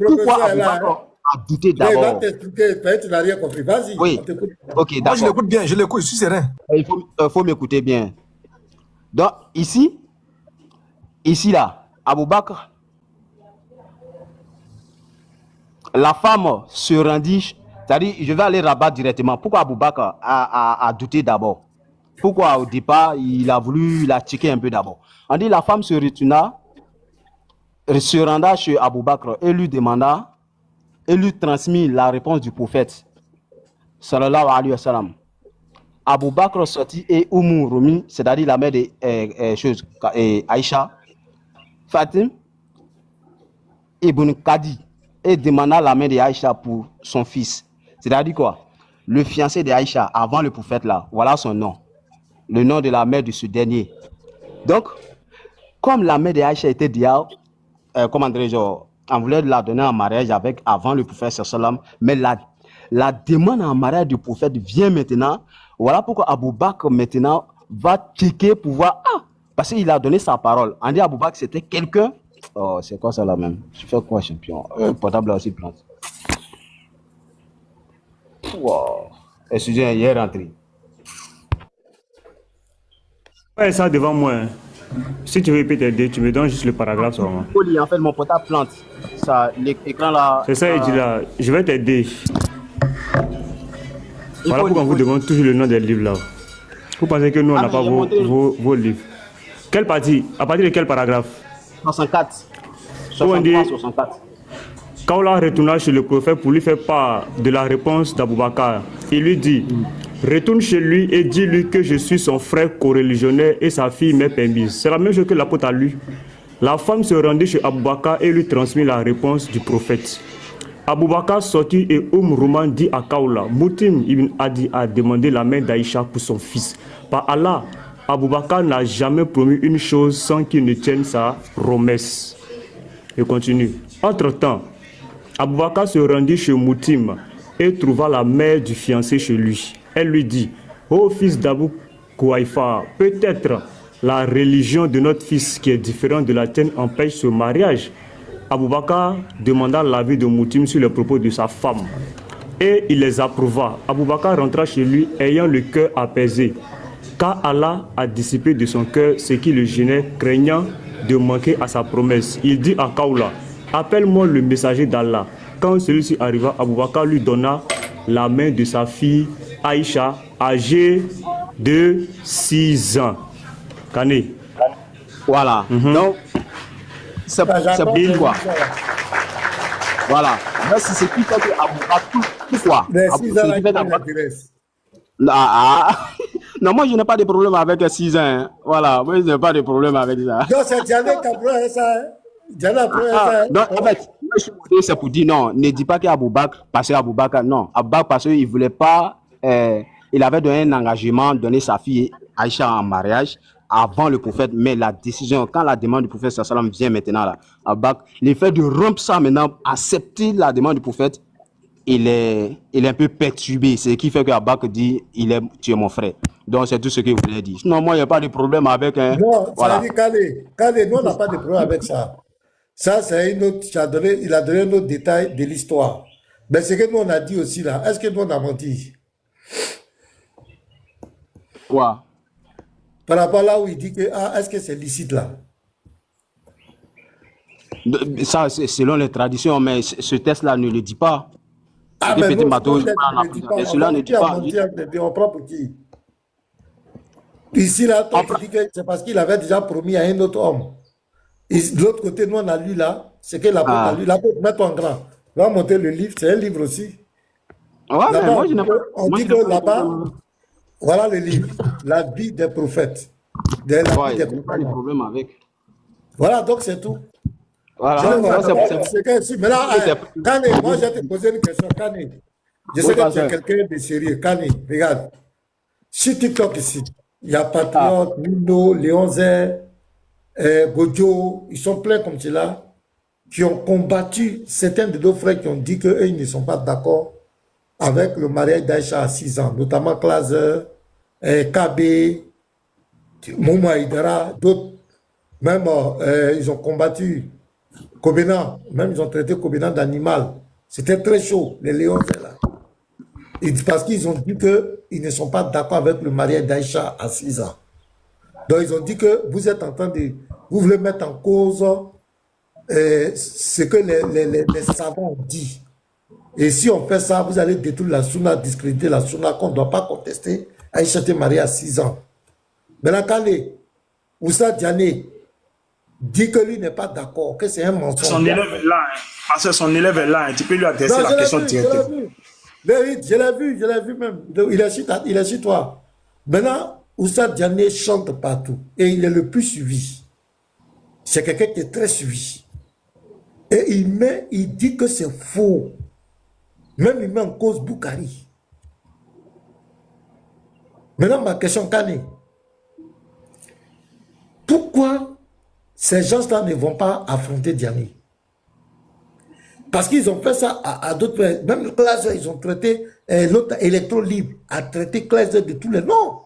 Pourquoi Aboubakar a douté d'abord? Il va t'expliquer, tu n'as rien compris. Vas-y. Oui. Ok, d'accord. Moi, je l'écoute bien, je suis serein. Il faut m'écouter bien. Donc, ici, là, Aboubakar, la femme se rendit, c'est-à-dire, je vais aller là-bas directement. Pourquoi Aboubakar a douté d'abord? Pourquoi au départ, il a checké un peu d'abord? On dit la femme se retourna, se renda chez Aboubakar et lui transmit la réponse du prophète. Sallallahu alayhi wa sallam. Aboubakar sortit et Oumou Romi, c'est-à-dire la mère de Aïcha, Fatim, Ibn Kadi, et demanda la main de Aïcha pour son fils. C'est-à-dire quoi? Le fiancé de Aïcha, avant le prophète là, voilà son nom. Le nom de la mère de ce dernier. Donc, comme la mère de Aïcha était déjà, comment dirais-je, on voulait la donner en mariage avant le prophète sallam, mais la demande en mariage du prophète vient maintenant. Voilà pourquoi Aboubakar maintenant va checker pour voir, parce qu'il a donné sa parole. On dit Aboubakar c'était quelqu'un. Oh, c'est quoi ça là même? Je fais quoi, champion? Portable là aussi plante. Wow. Excusez-moi, il est rentré. Ouais, ça devant moi. Si tu veux t'aider, tu me donnes juste le paragraphe seulement. En fait, mon portable plante. Ça, l'écran là. C'est ça, il dit là. Je vais t'aider. Voilà pourquoi on vous demande toujours le nom des livres là. Vous pensez que nous, on n'a pas vos livres. Quelle partie? À partir de quel paragraphe? 64. 64. Kaola retourna chez le prophète pour lui faire part de la réponse d'Aboubakar. Il lui dit, retourne chez lui et dis-lui que je suis son frère co-religionnaire et sa fille m'est permise. C'est la même chose que l'apôtre a lu. La femme se rendit chez Aboubakar et lui transmit la réponse du prophète. Aboubakar sortit et Rouman dit à Kaola, Moutim ibn Adi a demandé la main d'Aïcha pour son fils. Par Allah, Aboubakar n'a jamais promis une chose sans qu'il ne tienne sa promesse. Je continue. Entre-temps, Aboubakar se rendit chez Moutim et trouva la mère du fiancé chez lui. Elle lui dit, ô fils d'Abou Kouaïfa, peut-être la religion de notre fils qui est différente de la tienne empêche ce mariage. Aboubakar demanda l'avis de Moutim sur les propos de sa femme. Et il les approuva. Aboubakar rentra chez lui ayant le cœur apaisé. Car Allah a dissipé de son cœur ce qui le gênait, craignant de manquer à sa promesse. Il dit à Kaoula, appelle-moi le messager d'Allah. Quand celui-ci arriva, Aboubakar lui donna la main de sa fille Aïcha, âgée de 6 ans. Kane. Voilà. Donc, c'est pourquoi. Voilà. C'est ce qui fait que Aboubakar, pourquoi? Non, moi je n'ai pas de problème avec 6 ans. Hein. Voilà, moi je n'ai pas de problème avec ça. Donc c'est Diana qui a pris ça. Diana a pris ça. Non, en fait, c'est pour dire non, ne dis pas qu'Aboubakar, parce qu'Aboubakar, non. Aboubakar, parce qu'il ne voulait pas, il avait donné un engagement, donner sa fille Aïcha en mariage avant le prophète, mais la décision, quand la demande du prophète vient maintenant là, Aboubakar, le fait de rompre ça maintenant, accepter la demande du prophète, il est un peu perturbé. C'est ce qui fait que Abak dit tu es mon frère. Donc, c'est tout ce que je voulais dire. Sinon, moi, il n'y a pas de problème avec. Non, Voilà. ça dit Kale, nous, on n'a pas de problème avec ça. Ça, c'est une autre. Il a donné un autre détail de l'histoire. Mais ce que nous, on a dit aussi là, est-ce que nous, on a menti? Quoi? Par rapport là où il dit que, est-ce que c'est licite là? Ça, c'est selon les traditions, mais ce test-là ne le dit pas. Ah, Des mais petits non, bateaux, peut-être qu'il ne dit pas. cela ne dit Qui a pas. menti entre les deux? On prend pour qui? Ici, là, toi, tu dis que c'est parce qu'il avait déjà promis à un autre homme. De l'autre côté, nous, on a lu là, c'est que l'apôtre a lu. L'apôtre, mets-toi en grand. Va monter le livre, c'est un livre aussi. Ouais, mais moi, je n'ai pas. On dit que là-bas, voilà le livre, la vie des prophètes. De la vie Ouais, des je n'ai pas de compagnons. problème avec. Voilà, donc c'est tout. Voilà. Mais là, Kane, moi, je vais te poser une question, Kane. Je sais que tu es quelqu'un de sérieux. Kane, regarde. Sur TikTok ici, il y a Patriote, Nino, Léon Zé, Gojo, ils sont pleins comme cela, qui ont combattu certains de nos frères qui ont dit qu'eux, ils ne sont pas d'accord avec le mariage d'Aïcha à 6 ans, notamment Klaser, KB, Mouma Idara, d'autres. Même, ils ont combattu Kobena, même ils ont traité Kobena d'animal. C'était très chaud, les Léons là. Parce qu'ils ont dit qu'ils ne sont pas d'accord avec le mariage d'Aïcha à 6 ans. Donc ils ont dit que vous êtes en train de... Vous voulez mettre en cause ce que les savants ont dit. Et si on fait ça, vous allez détruire la Sunna, discréditer la Sunna qu'on ne doit pas contester. Aïcha était mariée à 6 ans. Maintenant, Kale, Oussa Diané dit que lui n'est pas d'accord, que c'est un mensonge. Son élève est là, parce que son élève est là, tu peux lui adresser la question directement. Je l'ai vu même. Il est chez toi. Maintenant, Oussa Diané chante partout et il est le plus suivi. C'est quelqu'un qui est très suivi. Et il dit que c'est faux. Même il met en cause Boukari. Maintenant, ma question, Kane. Pourquoi ces gens-là ne vont pas affronter Diané? Parce qu'ils ont fait ça à d'autres. Même Klaser, ils ont traité l'autre électro libre, a traité Klaser de tous les noms.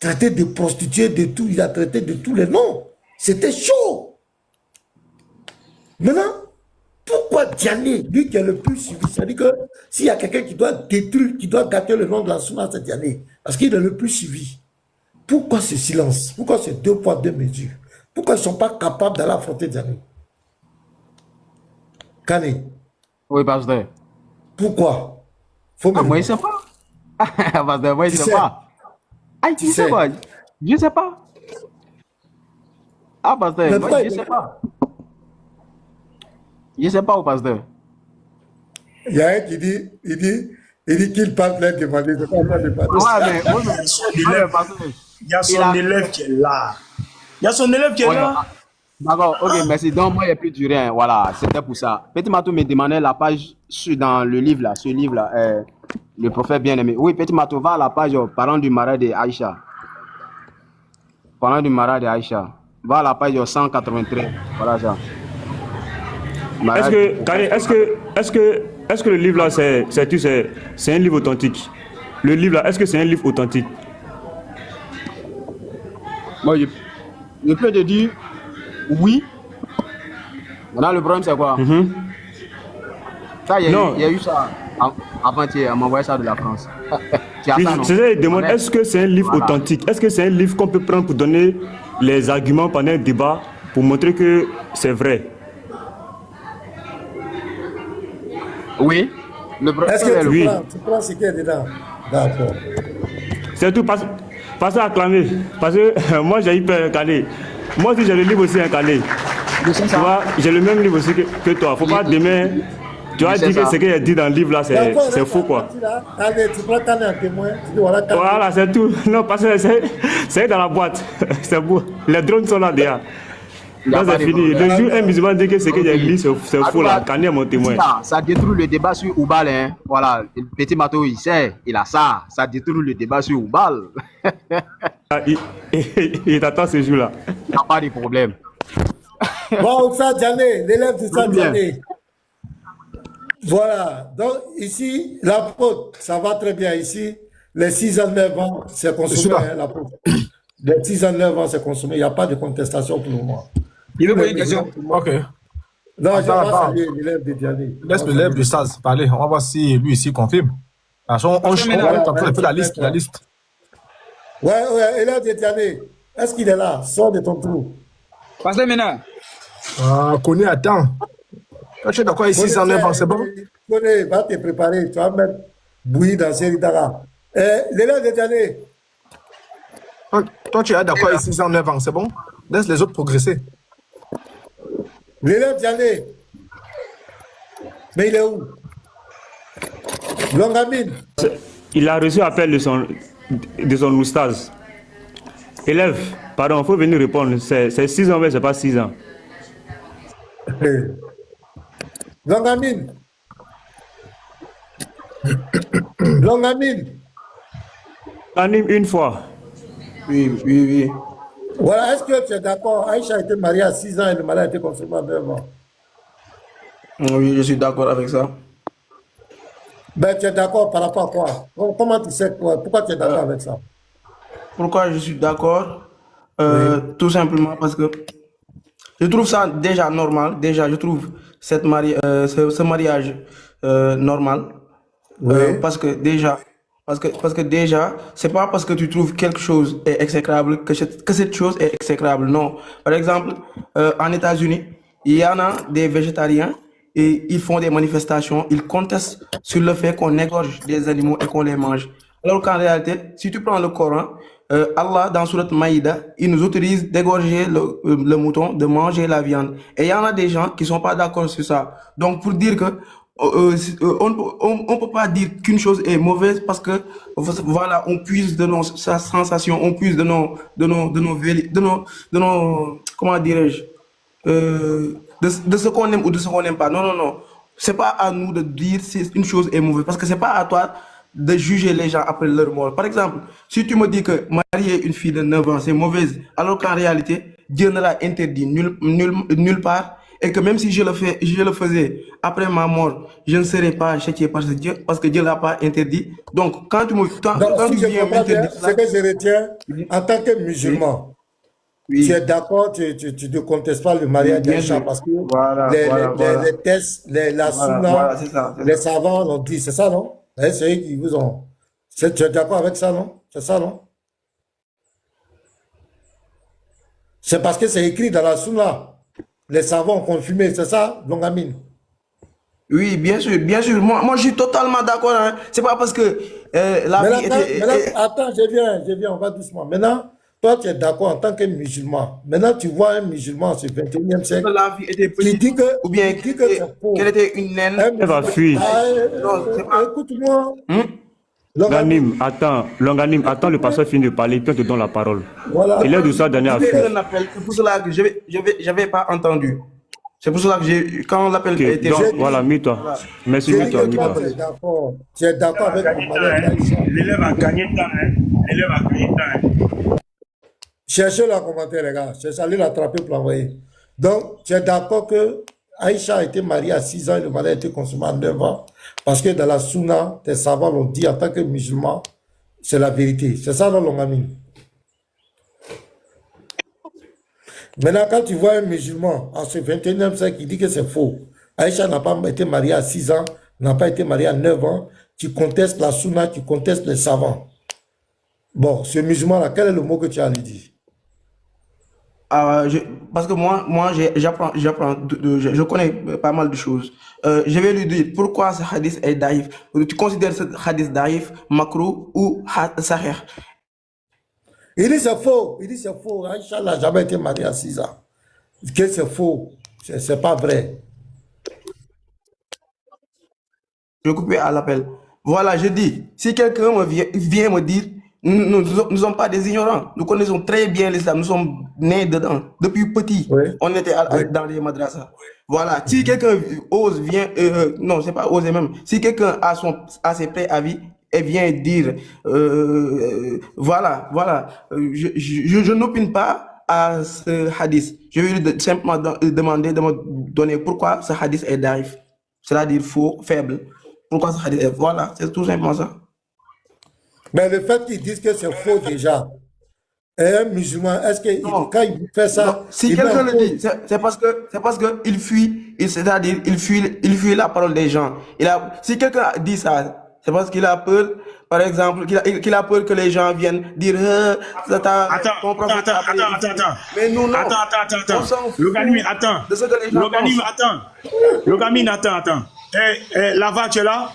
Traité de prostituées, de tout, il a traité de tous les noms. C'était chaud. Maintenant, pourquoi Diané, lui qui est le plus suivi, c'est-à-dire que s'il y a quelqu'un qui doit détruire, qui doit gâter le nom de la Sunna, c'est Diané, parce qu'il est le plus suivi. Pourquoi ce silence? Pourquoi ces 2 poids 2 mesures? Pourquoi ils ne sont pas capables d'aller affronter Diané? Kane. Oui, pasteur. Pourquoi? Faut me Moi, je ne sais pas. Pasteur, moi, je ne sais pas. Ah, tu sais pas? Je ne sais pas. Ah, pasteur, moi, je ne sais pas. Je ne sais pas, pasteur. Il y a un qui dit, qu'il parle plein de demander. Ouais, mais il y a son élève qui est là. Il y a son élève qui est là. D'accord, ok, merci. Donc, moi, il n'y a plus duré. Hein. Voilà, c'était pour ça. Petit Matou me demandait la page dans le livre, là, ce livre-là, le prophète bien-aimé. Oui, Petit Matou, va à la page parlant du mariage d'Aïcha. Parlant du mariage d'Aïcha. Va à la page 193. Voilà ça. Est-ce que le livre là, c'est un livre authentique? Le livre là, est-ce que c'est un livre authentique? Moi, je peux te dire oui. Maintenant, le problème, c'est quoi? Ça, il y a eu ça avant-hier, on m'a envoyé ça de la France. Je demande, est-ce que c'est un livre authentique? Est-ce que c'est un livre qu'on peut prendre pour donner les arguments pendant un débat pour montrer que c'est vrai? Oui. Est-ce que tu prends ce qui est dedans? D'accord. C'est tout. Passez à acclamer. Parce que moi, j'ai eu peur, Kale. Moi aussi, j'ai le livre aussi, Kale. Tu vois, j'ai le même livre aussi que toi. Faut pas demain. Tu vas dire que ce qu'il a dit dans le livre là, c'est faux quoi. Allez, tu prends Kane en témoin. Voilà, c'est tout. Non, parce que c'est dans la boîte. C'est beau. Les drones sont là déjà. Là, c'est fini. Le jour un musulman dit que ce qu'il a dit, c'est faux là. Kane est mon témoin. Ça détruit le débat sur Oubal. Hein. Voilà, le Petit Matou, il sait, il a ça. Ça détruit le débat sur Oubal. Il t'attend ce jour là. Il n'y a pas de problème. Bon, Oussa Diané, l'élève de Oussa Diané. Voilà. Donc, ici, l'apôtre, ça va très bien. Ici, les 6 ans, 9 ans, c'est consommé, Celui-là. hein, l'apôtre. Les 6 ans, 9 ans, c'est consommé. Il n'y a pas de contestation pour le moment. Il veut Tous poser les une question. musulmans- Ok. Non, je Attends, vais attends. saluer l'élève de Diané. Laisse l'élève du SAS parler. On va voir si lui ici confirme. Parce qu'on Parce que maintenant- on t'entend un peu la liste. Ouais, élève de Diané. Est-ce qu'il est là? Sors de ton trou. Pasteur Mena, Ah, Kone, attends. Toi, tu es d'accord ici, 109 ans, c'est bon? Connais, va te préparer. Tu vas mettre bouillie dans Séridara. L'élève de Diané. Toi, tu es d'accord ici, 109 ans, c'est bon? Laisse les autres progresser. L'élève Diané. Mais il est où? Longamine. Il a reçu appel de son oustaz. Élève, pardon, il faut venir répondre. C'est 6 ans, mais c'est pas 6 ans. Longamine. Longamine. Anime une fois. Oui. Voilà, est-ce que tu es d'accord? Aïcha a été mariée à 6 ans et le mariage a été consommé à 9 ans. Oui, je suis d'accord avec ça. Ben, tu es d'accord par rapport à quoi? Comment tu sais quoi? Pourquoi tu es d'accord avec ça? Pourquoi je suis d'accord? Tout simplement parce que je trouve ça déjà normal. Déjà, je trouve ce mariage normal. Oui. Parce que déjà, c'est pas parce que tu trouves quelque chose est exécrable que cette chose est exécrable. Non. Par exemple, en États-Unis, il y en a des végétariens et ils font des manifestations, ils contestent sur le fait qu'on égorge des animaux et qu'on les mange. Alors qu'en réalité, si tu prends le Coran, Allah, dans Surat Maïda, il nous autorise d'égorger le mouton, de manger la viande. Et il y en a des gens qui sont pas d'accord sur ça. Donc, pour dire que on peut pas dire qu'une chose est mauvaise parce que voilà, on puise de nos sensations, on puise de nos comment dirais-je, de ce qu'on aime ou de ce qu'on n'aime pas. Non. C'est pas à nous de dire si une chose est mauvaise parce que c'est pas à toi de juger les gens après leur mort. Par exemple, si tu me dis que marier une fille de 9 ans c'est mauvaise, alors qu'en réalité, Dieu ne l'a interdit nulle part, et que même si je le faisais après ma mort, je ne serais pas châtié par Dieu parce que Dieu ne l'a pas interdit. Donc, quand tu Donc, si viens je comprends bien, m'interdire ce ça, que je retiens, en tant que musulman, oui. tu es d'accord, tu ne contestes pas le mariage Bien d'Aïcha sûr. parce que Voilà. les tests, la sunna, Voilà, c'est ça. les savants l'ont dit, c'est ça, non? C'est eux qui vous ont. Tu es d'accord avec ça, non? C'est ça, non? C'est parce que c'est écrit dans la sunna. Les savants ont confirmé, c'est ça, Longamine? Oui, bien sûr. Moi, je suis totalement d'accord. Hein. C'est pas parce que la vie était. Attends, je viens, on va doucement. Maintenant, toi, tu es d'accord en tant que musulman. Maintenant, tu vois un musulman ce 21e siècle La vie était qui petite, dit que, ou bien qui dit que c'est faux. qu'elle était une naine. Un Elle va musulman- fuir. Non, c'est pas- Écoute-moi. Longanime, attends le pasteur finit de parler, puis on te donne la parole. Voilà. Il est de ça donné à J'ai fuir. un appel, c'est pour cela que j'avais pas entendu. C'est pour cela que quand l'appel a Ok, été donc fait, voilà, mets-toi. Merci, J'ai dit mets-toi, que toi, mets-toi. tu es d'accord. Tu es d'accord avec le mariage d'Aïcha. L'élève a gagné temps, hein. L'élève a gagné temps. Cherchez le commentaire, les gars. Cherchez, allez l'attraper pour l'envoyer. Donc, tu es d'accord que Aïcha a été mariée à 6 ans et le mariage a été consommé à 9 ans. Parce que dans la Sunna, tes savants l'ont dit en tant que musulman, c'est la vérité. C'est ça, non, Longamine? Maintenant, quand tu vois un musulman en ce 21e siècle qui dit que c'est faux, Aïcha n'a pas été mariée à 6 ans, n'a pas été mariée à 9 ans, tu contestes la Sunna, tu contestes les savants. Bon, ce musulman-là, quel est le mot que tu as à lui dire? parce que moi j'apprends, je connais pas mal de choses. Je vais lui dire pourquoi ce hadith est daïf. Tu considères ce hadith daïf, makruh ou sahih? Il dit c'est faux. Il dit c'est faux. Aïcha n'a jamais été mariée à 6 ans. Que c'est faux. C'est pas vrai. Je vais couper à l'appel. Voilà, je dis, si quelqu'un vient me dire, nous ne sommes pas des ignorants. Nous connaissons très bien l'islam. Nous sommes nés dedans. Depuis petit, Oui. on était dans les madrasas. Voilà. Si quelqu'un non, c'est pas oser même. Si quelqu'un a ses préavis et vient dire, voilà, je n'opine pas à ce hadith. Je vais lui simplement demander de me donner pourquoi ce hadith est daïf. c'est-à-dire faux, faible. Pourquoi ce hadith est... Voilà, c'est tout simplement ça. Mais le fait qu'ils disent que c'est faux déjà, et un musulman, est-ce que quand il fait ça, non, si quelqu'un le dit, c'est parce que il fuit, c'est-à-dire il fuit la parole des gens. Si quelqu'un dit ça, c'est parce qu'il a peur, par exemple, qu'il a peur que les gens viennent dire Attends. Mais nous non. Attends. Loganime, attends. De ce que les gens pensent. Loganime, attends. Lava, tu es là?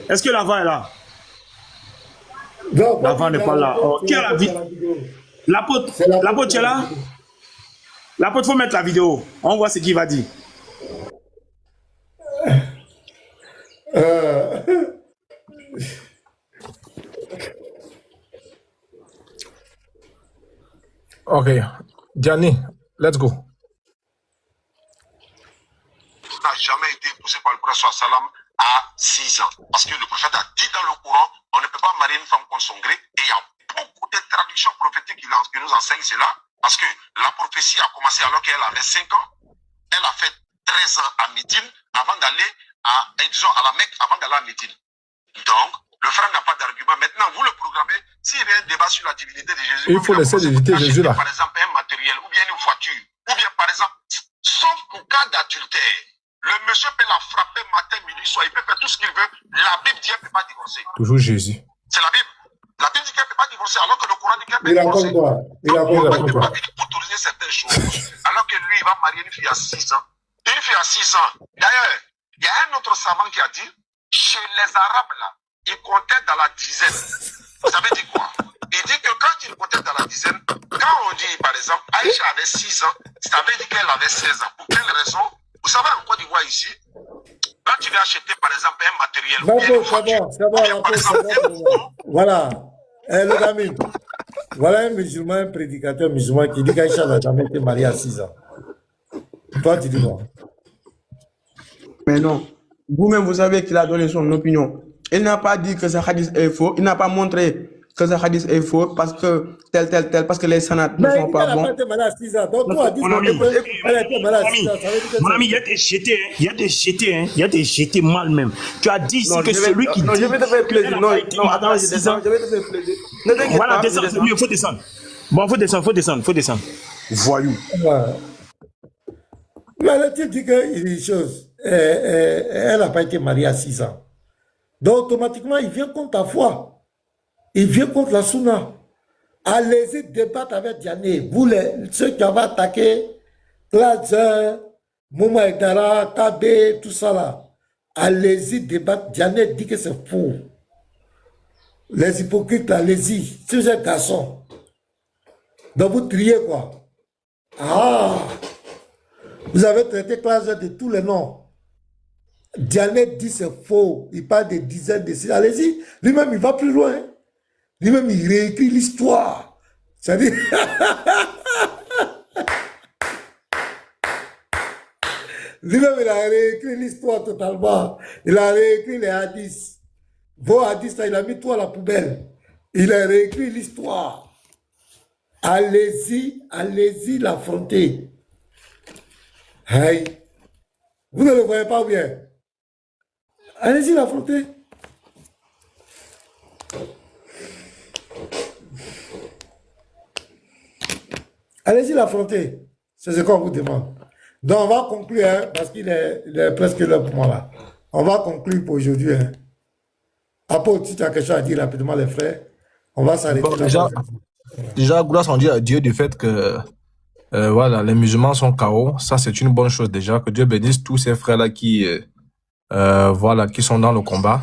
Est-ce que Lava est là? Non, Lava n'est pas là. Oh, qui a la vidéo? L'apôtre, tu es là? L'apôtre, faut mettre la vidéo. On voit ce qu'il va dire. Ok. Gianni, let's go. N'a jamais été poussé par le prophète sallam à 6 ans. Parce que le prophète a dit dans le Coran, on ne peut pas marier une femme contre son gré. Et il y a beaucoup de traductions prophétiques qui nous enseignent cela. Parce que la prophétie a commencé alors qu'elle avait 5 ans. Elle a fait 13 ans à Médine avant d'aller à la Mecque, avant d'aller à Médine. Donc, le frère n'a pas d'argument. Maintenant, vous le programmez. S'il y a un débat sur la divinité de Jésus, il faut laisser d'éviter Jésus là. Par exemple, un matériel, ou bien une voiture, ou bien par exemple, sauf pour cas d'adultère. Le monsieur peut la frapper matin, midi, soir. Il peut faire tout ce qu'il veut. La Bible dit qu'elle ne peut pas divorcer. Toujours Jésus. C'est la Bible. La Bible dit qu'elle ne peut pas divorcer, alors que le Coran dit qu'elle peut Il divorcer. raconte quoi? Il raconte Il ne peut quoi? pas autoriser certaines choses. Alors que lui, il va marier une fille à 6 ans. Une fille à 6 ans. D'ailleurs, il y a un autre savant qui a dit, chez les Arabes, là, ils comptaient dans la dizaine. Ça veut dire quoi? Il dit que quand ils comptaient dans la dizaine, quand on dit, par exemple, Aïcha avait 6 ans, ça veut dire qu'elle avait 16 ans. Pour quelle raison? Vous savez, en Côte d'Ivoire ici, quand tu vas acheter, par exemple, un matériel, ou bien une voiture, c'est bon. Voilà. Le gamin. Voilà un musulman, un prédicateur musulman qui dit qu'Aïcha n'a jamais été mariée à 6 ans. Toi, tu dis quoi? Mais non. Vous-même, vous savez qu'il a donné son opinion. Il n'a pas dit que ce hadith est faux. Il n'a pas montré que ce hadith est faux parce que tel, parce que les sanats ne sont pas bons. Mais elle n'a pas été malade à 6 ans. Donc, toi, dis qu'elle a été malade à 6 ans. Mon ami, il y a des jetés mal même. Tu as dit ici que celui qui dit... Non, je vais te faire plaisir. Non, attends, je descends. Je vais te faire plaisir. Ne t'inquiète pas. Voilà, descends, c'est mieux, faut descendre. Bon, faut descendre. Voyou. Mais le type dit qu'il y a des choses. Elle n'a pas été mariée à 6 ans. Donc, automatiquement, il vient contre ta foi. Il vient contre la Sunna. Allez-y débattre avec Diané. Vous, ceux qui avaient attaqué Plaza, Mouma Edara, KB, tout ça là. Allez-y débattre. Diané dit que c'est faux. Les hypocrites, allez-y. Si vous êtes garçon. Donc, vous triez quoi? Ah! Vous avez traité Plaza de tous les noms. Diané dit c'est faux. Il parle de dizaines de signes. Allez-y. Lui-même, il va plus loin. Lui-même, il réécrit l'histoire. C'est-à-dire... Lui-même, il a réécrit l'histoire totalement. Il a réécrit les hadiths. Vos hadiths, il a mis tout à la poubelle. Il a réécrit l'histoire. Allez-y l'affronter. Hey. Vous ne le voyez pas bien. Allez-y l'affronter. Allez-y l'affronter. C'est ce qu'on vous demande. Donc on va conclure, hein, parce qu'il est presque l'heure pour moi là. On va conclure pour aujourd'hui. Hein. Après, si tu as quelque chose à dire rapidement, les frères, on va s'arrêter. Bon, déjà, grâce on dit à Dieu du fait que voilà, les musulmans sont KO. Ça, c'est une bonne chose déjà. Que Dieu bénisse tous ces frères-là qui, voilà, qui sont dans le combat.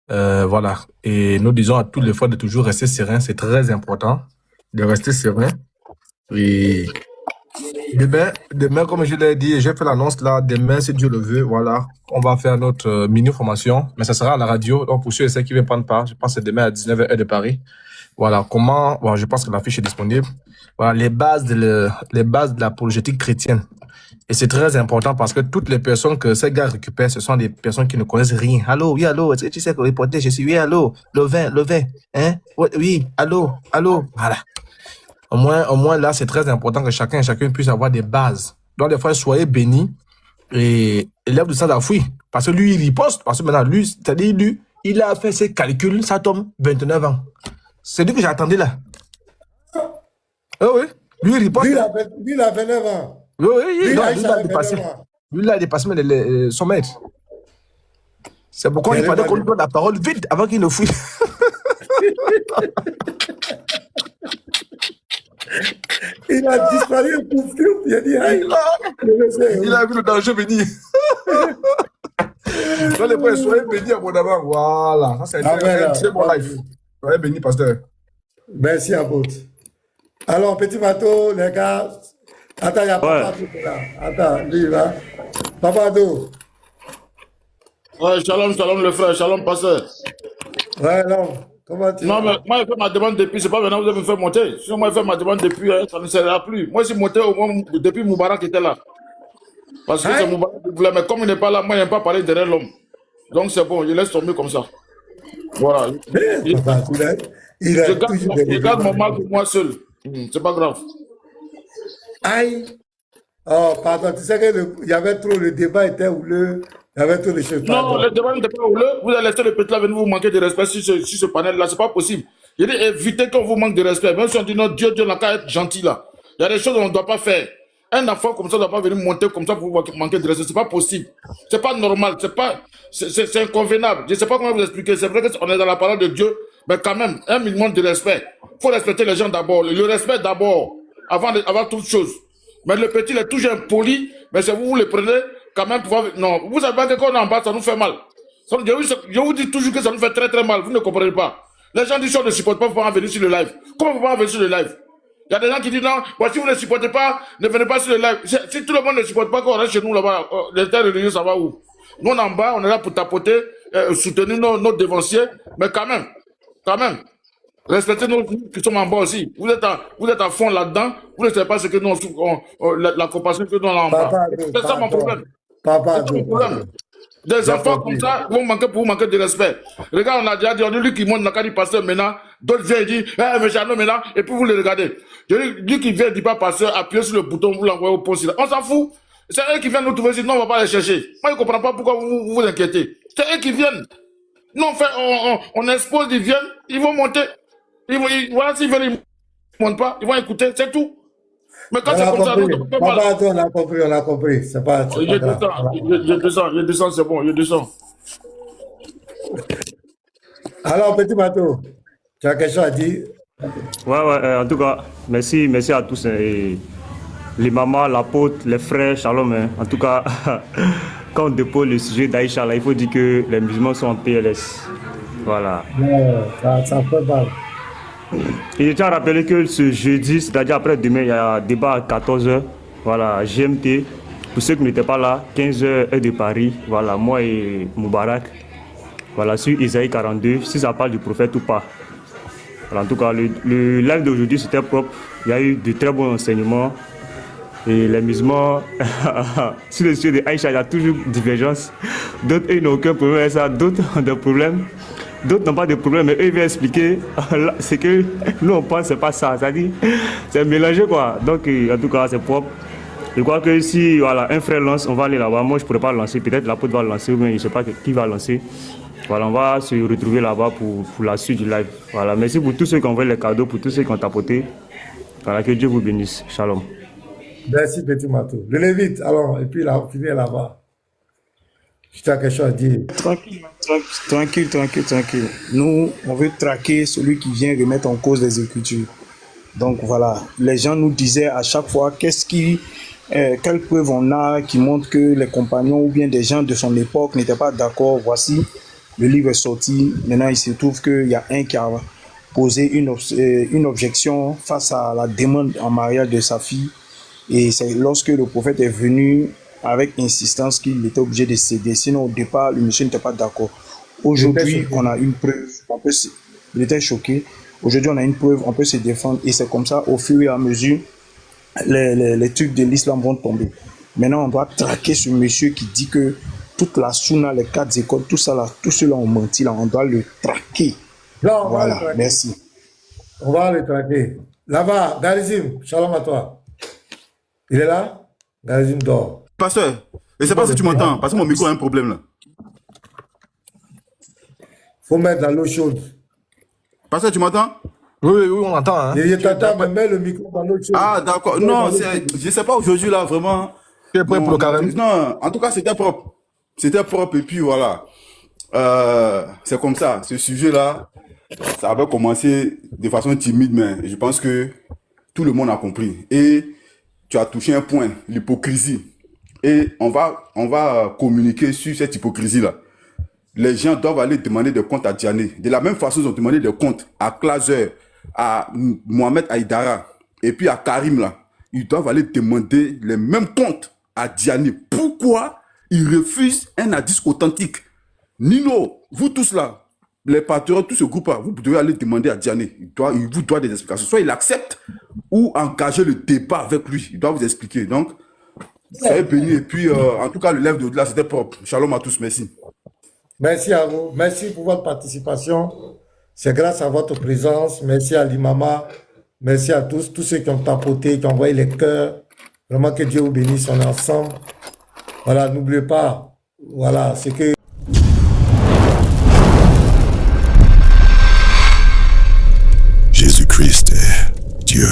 Voilà. Et nous disons à tous les fois de toujours rester serein. C'est très important de rester serein. Et demain, comme je l'ai dit, j'ai fait l'annonce là. Demain, si Dieu le veut, voilà, on va faire notre mini-formation. Mais ça sera à la radio. Donc, pour ceux et ceux qui ne veulent prendre part, je pense que c'est demain à 19h de Paris. Voilà, comment, bon, je pense que la fiche est disponible. Voilà, les bases de l'apologétique chrétienne. Et c'est très important parce que toutes les personnes que ces gars récupèrent, ce sont des personnes qui ne connaissent rien. Allô, oui, allô, est-ce que tu sais que reporter, je suis, oui, allô, le vin, hein, oui, allô, voilà. Au moins là, c'est très important que chacun et chacune puisse avoir des bases. Donc, des fois, soyez bénis et L'élève de ça a fui. Parce que lui, il riposte. Parce que maintenant, lui, c'est-à-dire, lui, il a fait ses calculs, ça tombe 29 ans. C'est lui que j'attendais là. Ah oui. Lui, il riposte. Lui, il a 29 ans. Oui, oui, Lui, non, Aïcha lui, il a avait dépassé. 29 ans. Lui, il a dépassé même son maître. C'est pourquoi il Quel est fallait qu'on lui le- donne la parole vite avant qu'il ne fouille. Il a disparu un coup de il a dit, aïe, je le sais. Il a vu le danger venir. Dans les points, soyez bénis abondamment. Voilà. Ça, c'est Amen. un très bon life. Soyez bénis, pasteur. Merci à vous. Alors, petit bateau, les gars. Attends, il y a Papa Ouais. tout là. Attends, lui là. Papa Do. Ouais, shalom, shalom le frère, shalom pasteur. Ouais, non. Comment tu Non, vas? mais moi, j'ai fait ma demande depuis, c'est pas maintenant que vous allez me faire monter. Sinon, moi, j'ai fait ma demande depuis, hein, ça ne servira plus. Moi, je suis monté au moins depuis Moubarak était là. Parce que c'est Hein? Moubarak qui voulait, mais comme il n'est pas là, moi, je n'aime pas parler derrière l'homme. Donc, c'est bon, je laisse tomber comme ça. Voilà. Papa, il a toujours des Je garde mon mal pour moi seul. C'est pas grave. Aïe. Oh, pardon, tu sais qu'il y avait trop, le débat était houleux. Il y avait trop de choses. Non, Pardon. le débat n'était pas houleux. Vous allez laisser le petit là venir vous manquer de respect sur ce panel-là. C'est pas possible. Il dit évitez qu'on vous manque de respect. Même si on dit non, Dieu n'a qu'à être gentil là. Il y a des choses qu'on ne doit pas faire. Un enfant comme ça ne doit pas venir monter comme ça pour vous manquer de respect. C'est pas possible. C'est pas normal. C'est inconvenable. Je ne sais pas comment vous expliquer. C'est vrai qu'on est dans la parole de Dieu, mais quand même, un minimum de respect. Il faut respecter les gens d'abord. Le respect d'abord, avant toute chose. Mais le petit, il est toujours impoli, mais c'est vous le prenez quand même pour... Non, vous savez pas que quand on est en bas, ça nous fait mal. Je vous dis toujours que ça nous fait très très mal, vous ne comprenez pas. Les gens disent qu'on ne supporte pas, vous pouvez venir sur le live. Comment vous pouvez venir sur le live? Il y a des gens qui disent non, bon, si vous ne supportez pas, ne venez pas sur le live. Si tout le monde ne supporte pas, quand on reste chez nous là-bas, les terres religieuses, ça va où? Nous, on est en bas, on est là pour tapoter, soutenir nos dévanciers, mais quand même. Respectez nous qui sommes en bas aussi. Vous êtes à fond là-dedans. Vous ne savez pas ce que nous, la compassion que nous avons en bas. Papa, C'est ça mon problème. Papa, C'est ça mon problème. Des enfants comme ça vont manquer pour vous manquer de respect. Regarde, on a déjà dit, on dit lui qui monte dans le cas du pasteur maintenant, d'autres viennent et disent, eh, mais Jeannot maintenant, et puis vous le regardez. Je dis, lui qui vient, dit pas pasteur, appuyez sur le bouton, vous l'envoyez au poste. On s'en fout. C'est eux qui viennent nous trouver ici, non, on va pas les chercher. Moi, je ne comprends pas pourquoi vous vous inquiétez. C'est eux qui viennent. Nous, on expose, ils viennent, ils vont monter. Voilà, s'ils veulent, ils ne montent pas, ils vont écouter, c'est tout. Mais quand On c'est a comme ça, nous, compris. on peut pas. Papa, on a compris. C'est pas Je grave. descends, c'est bon, je descends. Alors, petit bateau, tu as quelque chose à dire? Ouais, en tout cas, merci à tous. Et les mamans, l'apôtre, les frères, shalom. En tout cas, quand on dépose le sujet d'Aïcha, il faut dire que les musulmans sont en PLS. Voilà. Non, ça fait mal. Et je tiens à rappeler que ce jeudi, c'est-à-dire après demain, il y a un débat à 14h. Voilà, GMT. Pour ceux qui n'étaient pas là, 15h heure de Paris. Voilà, moi et Moubarak. Voilà, sur Isaïe 42, si ça parle du prophète ou pas. Voilà, en tout cas, le live d'aujourd'hui, c'était propre. Il y a eu de très bons enseignements. Et les musulmans, sur le sujet de Aïcha, il y a toujours divergence. D'autres, ils n'ont aucun problème avec ça. D'autres ont des problèmes. D'autres n'ont pas de problème, mais eux, ils viennent expliquer. C'est que nous, on pense que ce n'est pas ça. C'est-à-dire, c'est mélangé, quoi. Donc, en tout cas, c'est propre. Je crois que si voilà, un frère lance, on va aller là-bas. Moi, je ne pourrais pas lancer. Peut-être l'apôtre va lancer, ou bien je ne sais pas qui va lancer. Voilà, on va se retrouver là-bas pour la suite du live. Voilà, merci pour tous ceux qui ont envoyé les cadeaux, pour tous ceux qui ont tapoté. Voilà, que Dieu vous bénisse. Shalom. Merci, petit bateau. Le Lévite, alors, et puis là, on finit là-bas. Tu as quelque chose à dire? Tranquille. Nous, on veut traquer celui qui vient remettre en cause les Écritures. Donc voilà, les gens nous disaient à chaque fois quelles preuves on a qui montrent que les compagnons ou bien des gens de son époque n'étaient pas d'accord. Voici, le livre est sorti. Maintenant, il se trouve qu'il y a un qui a posé une objection face à la demande en mariage de sa fille. Et c'est lorsque le prophète est venu avec insistance qu'il était obligé de céder. Sinon, au départ, le monsieur n'était pas d'accord. Aujourd'hui, on a une preuve. Il était choqué. Aujourd'hui, on a une preuve, on peut se défendre. Et c'est comme ça, au fur et à mesure, les trucs de l'islam vont tomber. Maintenant, on doit traquer ce monsieur qui dit que toute la sunna, les 4 écoles, tout ça là, tout cela ont menti là. On doit le traquer. Non, voilà, merci. On va le traquer. Là-bas, Garizim, shalom à toi. Il est là? Garizim dort. Pasteur, Je sais pas si tu m'entends, parce que mon micro a un problème là. Faut mettre dans l'eau chaude. Pasteur, tu m'entends? Oui, on entend. Hein. Je t'entends, mais mets le micro dans l'eau chaude. Ah, d'accord. Non, je sais pas aujourd'hui là, vraiment. Tu es prêt pour le carême? Non, en tout cas, c'était propre. C'était propre et puis voilà. C'est comme ça. Ce sujet-là, ça avait commencé de façon timide, mais je pense que tout le monde a compris. Et tu as touché un point, l'hypocrisie. Et on va communiquer sur cette hypocrisie-là. Les gens doivent aller demander des comptes à Diané. De la même façon, ils ont demandé des comptes à Klaser, à Mohamed Aïdara, et puis à Karim, là. Ils doivent aller demander les mêmes comptes à Diané. Pourquoi ils refusent un indice authentique? Nino, vous tous là, les patriotes, tout ce groupe-là, vous devez aller demander à Diané. Il vous doit des explications. Soit il accepte ou engager le débat avec lui. Il doit vous expliquer. Donc, soyez bénis. Et puis, en tout cas, le live de là, c'était propre. Shalom à tous. Merci. Merci à vous. Merci pour votre participation. C'est grâce à votre présence. Merci à l'imama. Merci à tous ceux qui ont tapoté, qui ont envoyé les cœurs. Vraiment que Dieu vous bénisse. On est ensemble. Voilà, n'oubliez pas. Voilà, c'est que Jésus-Christ est Dieu.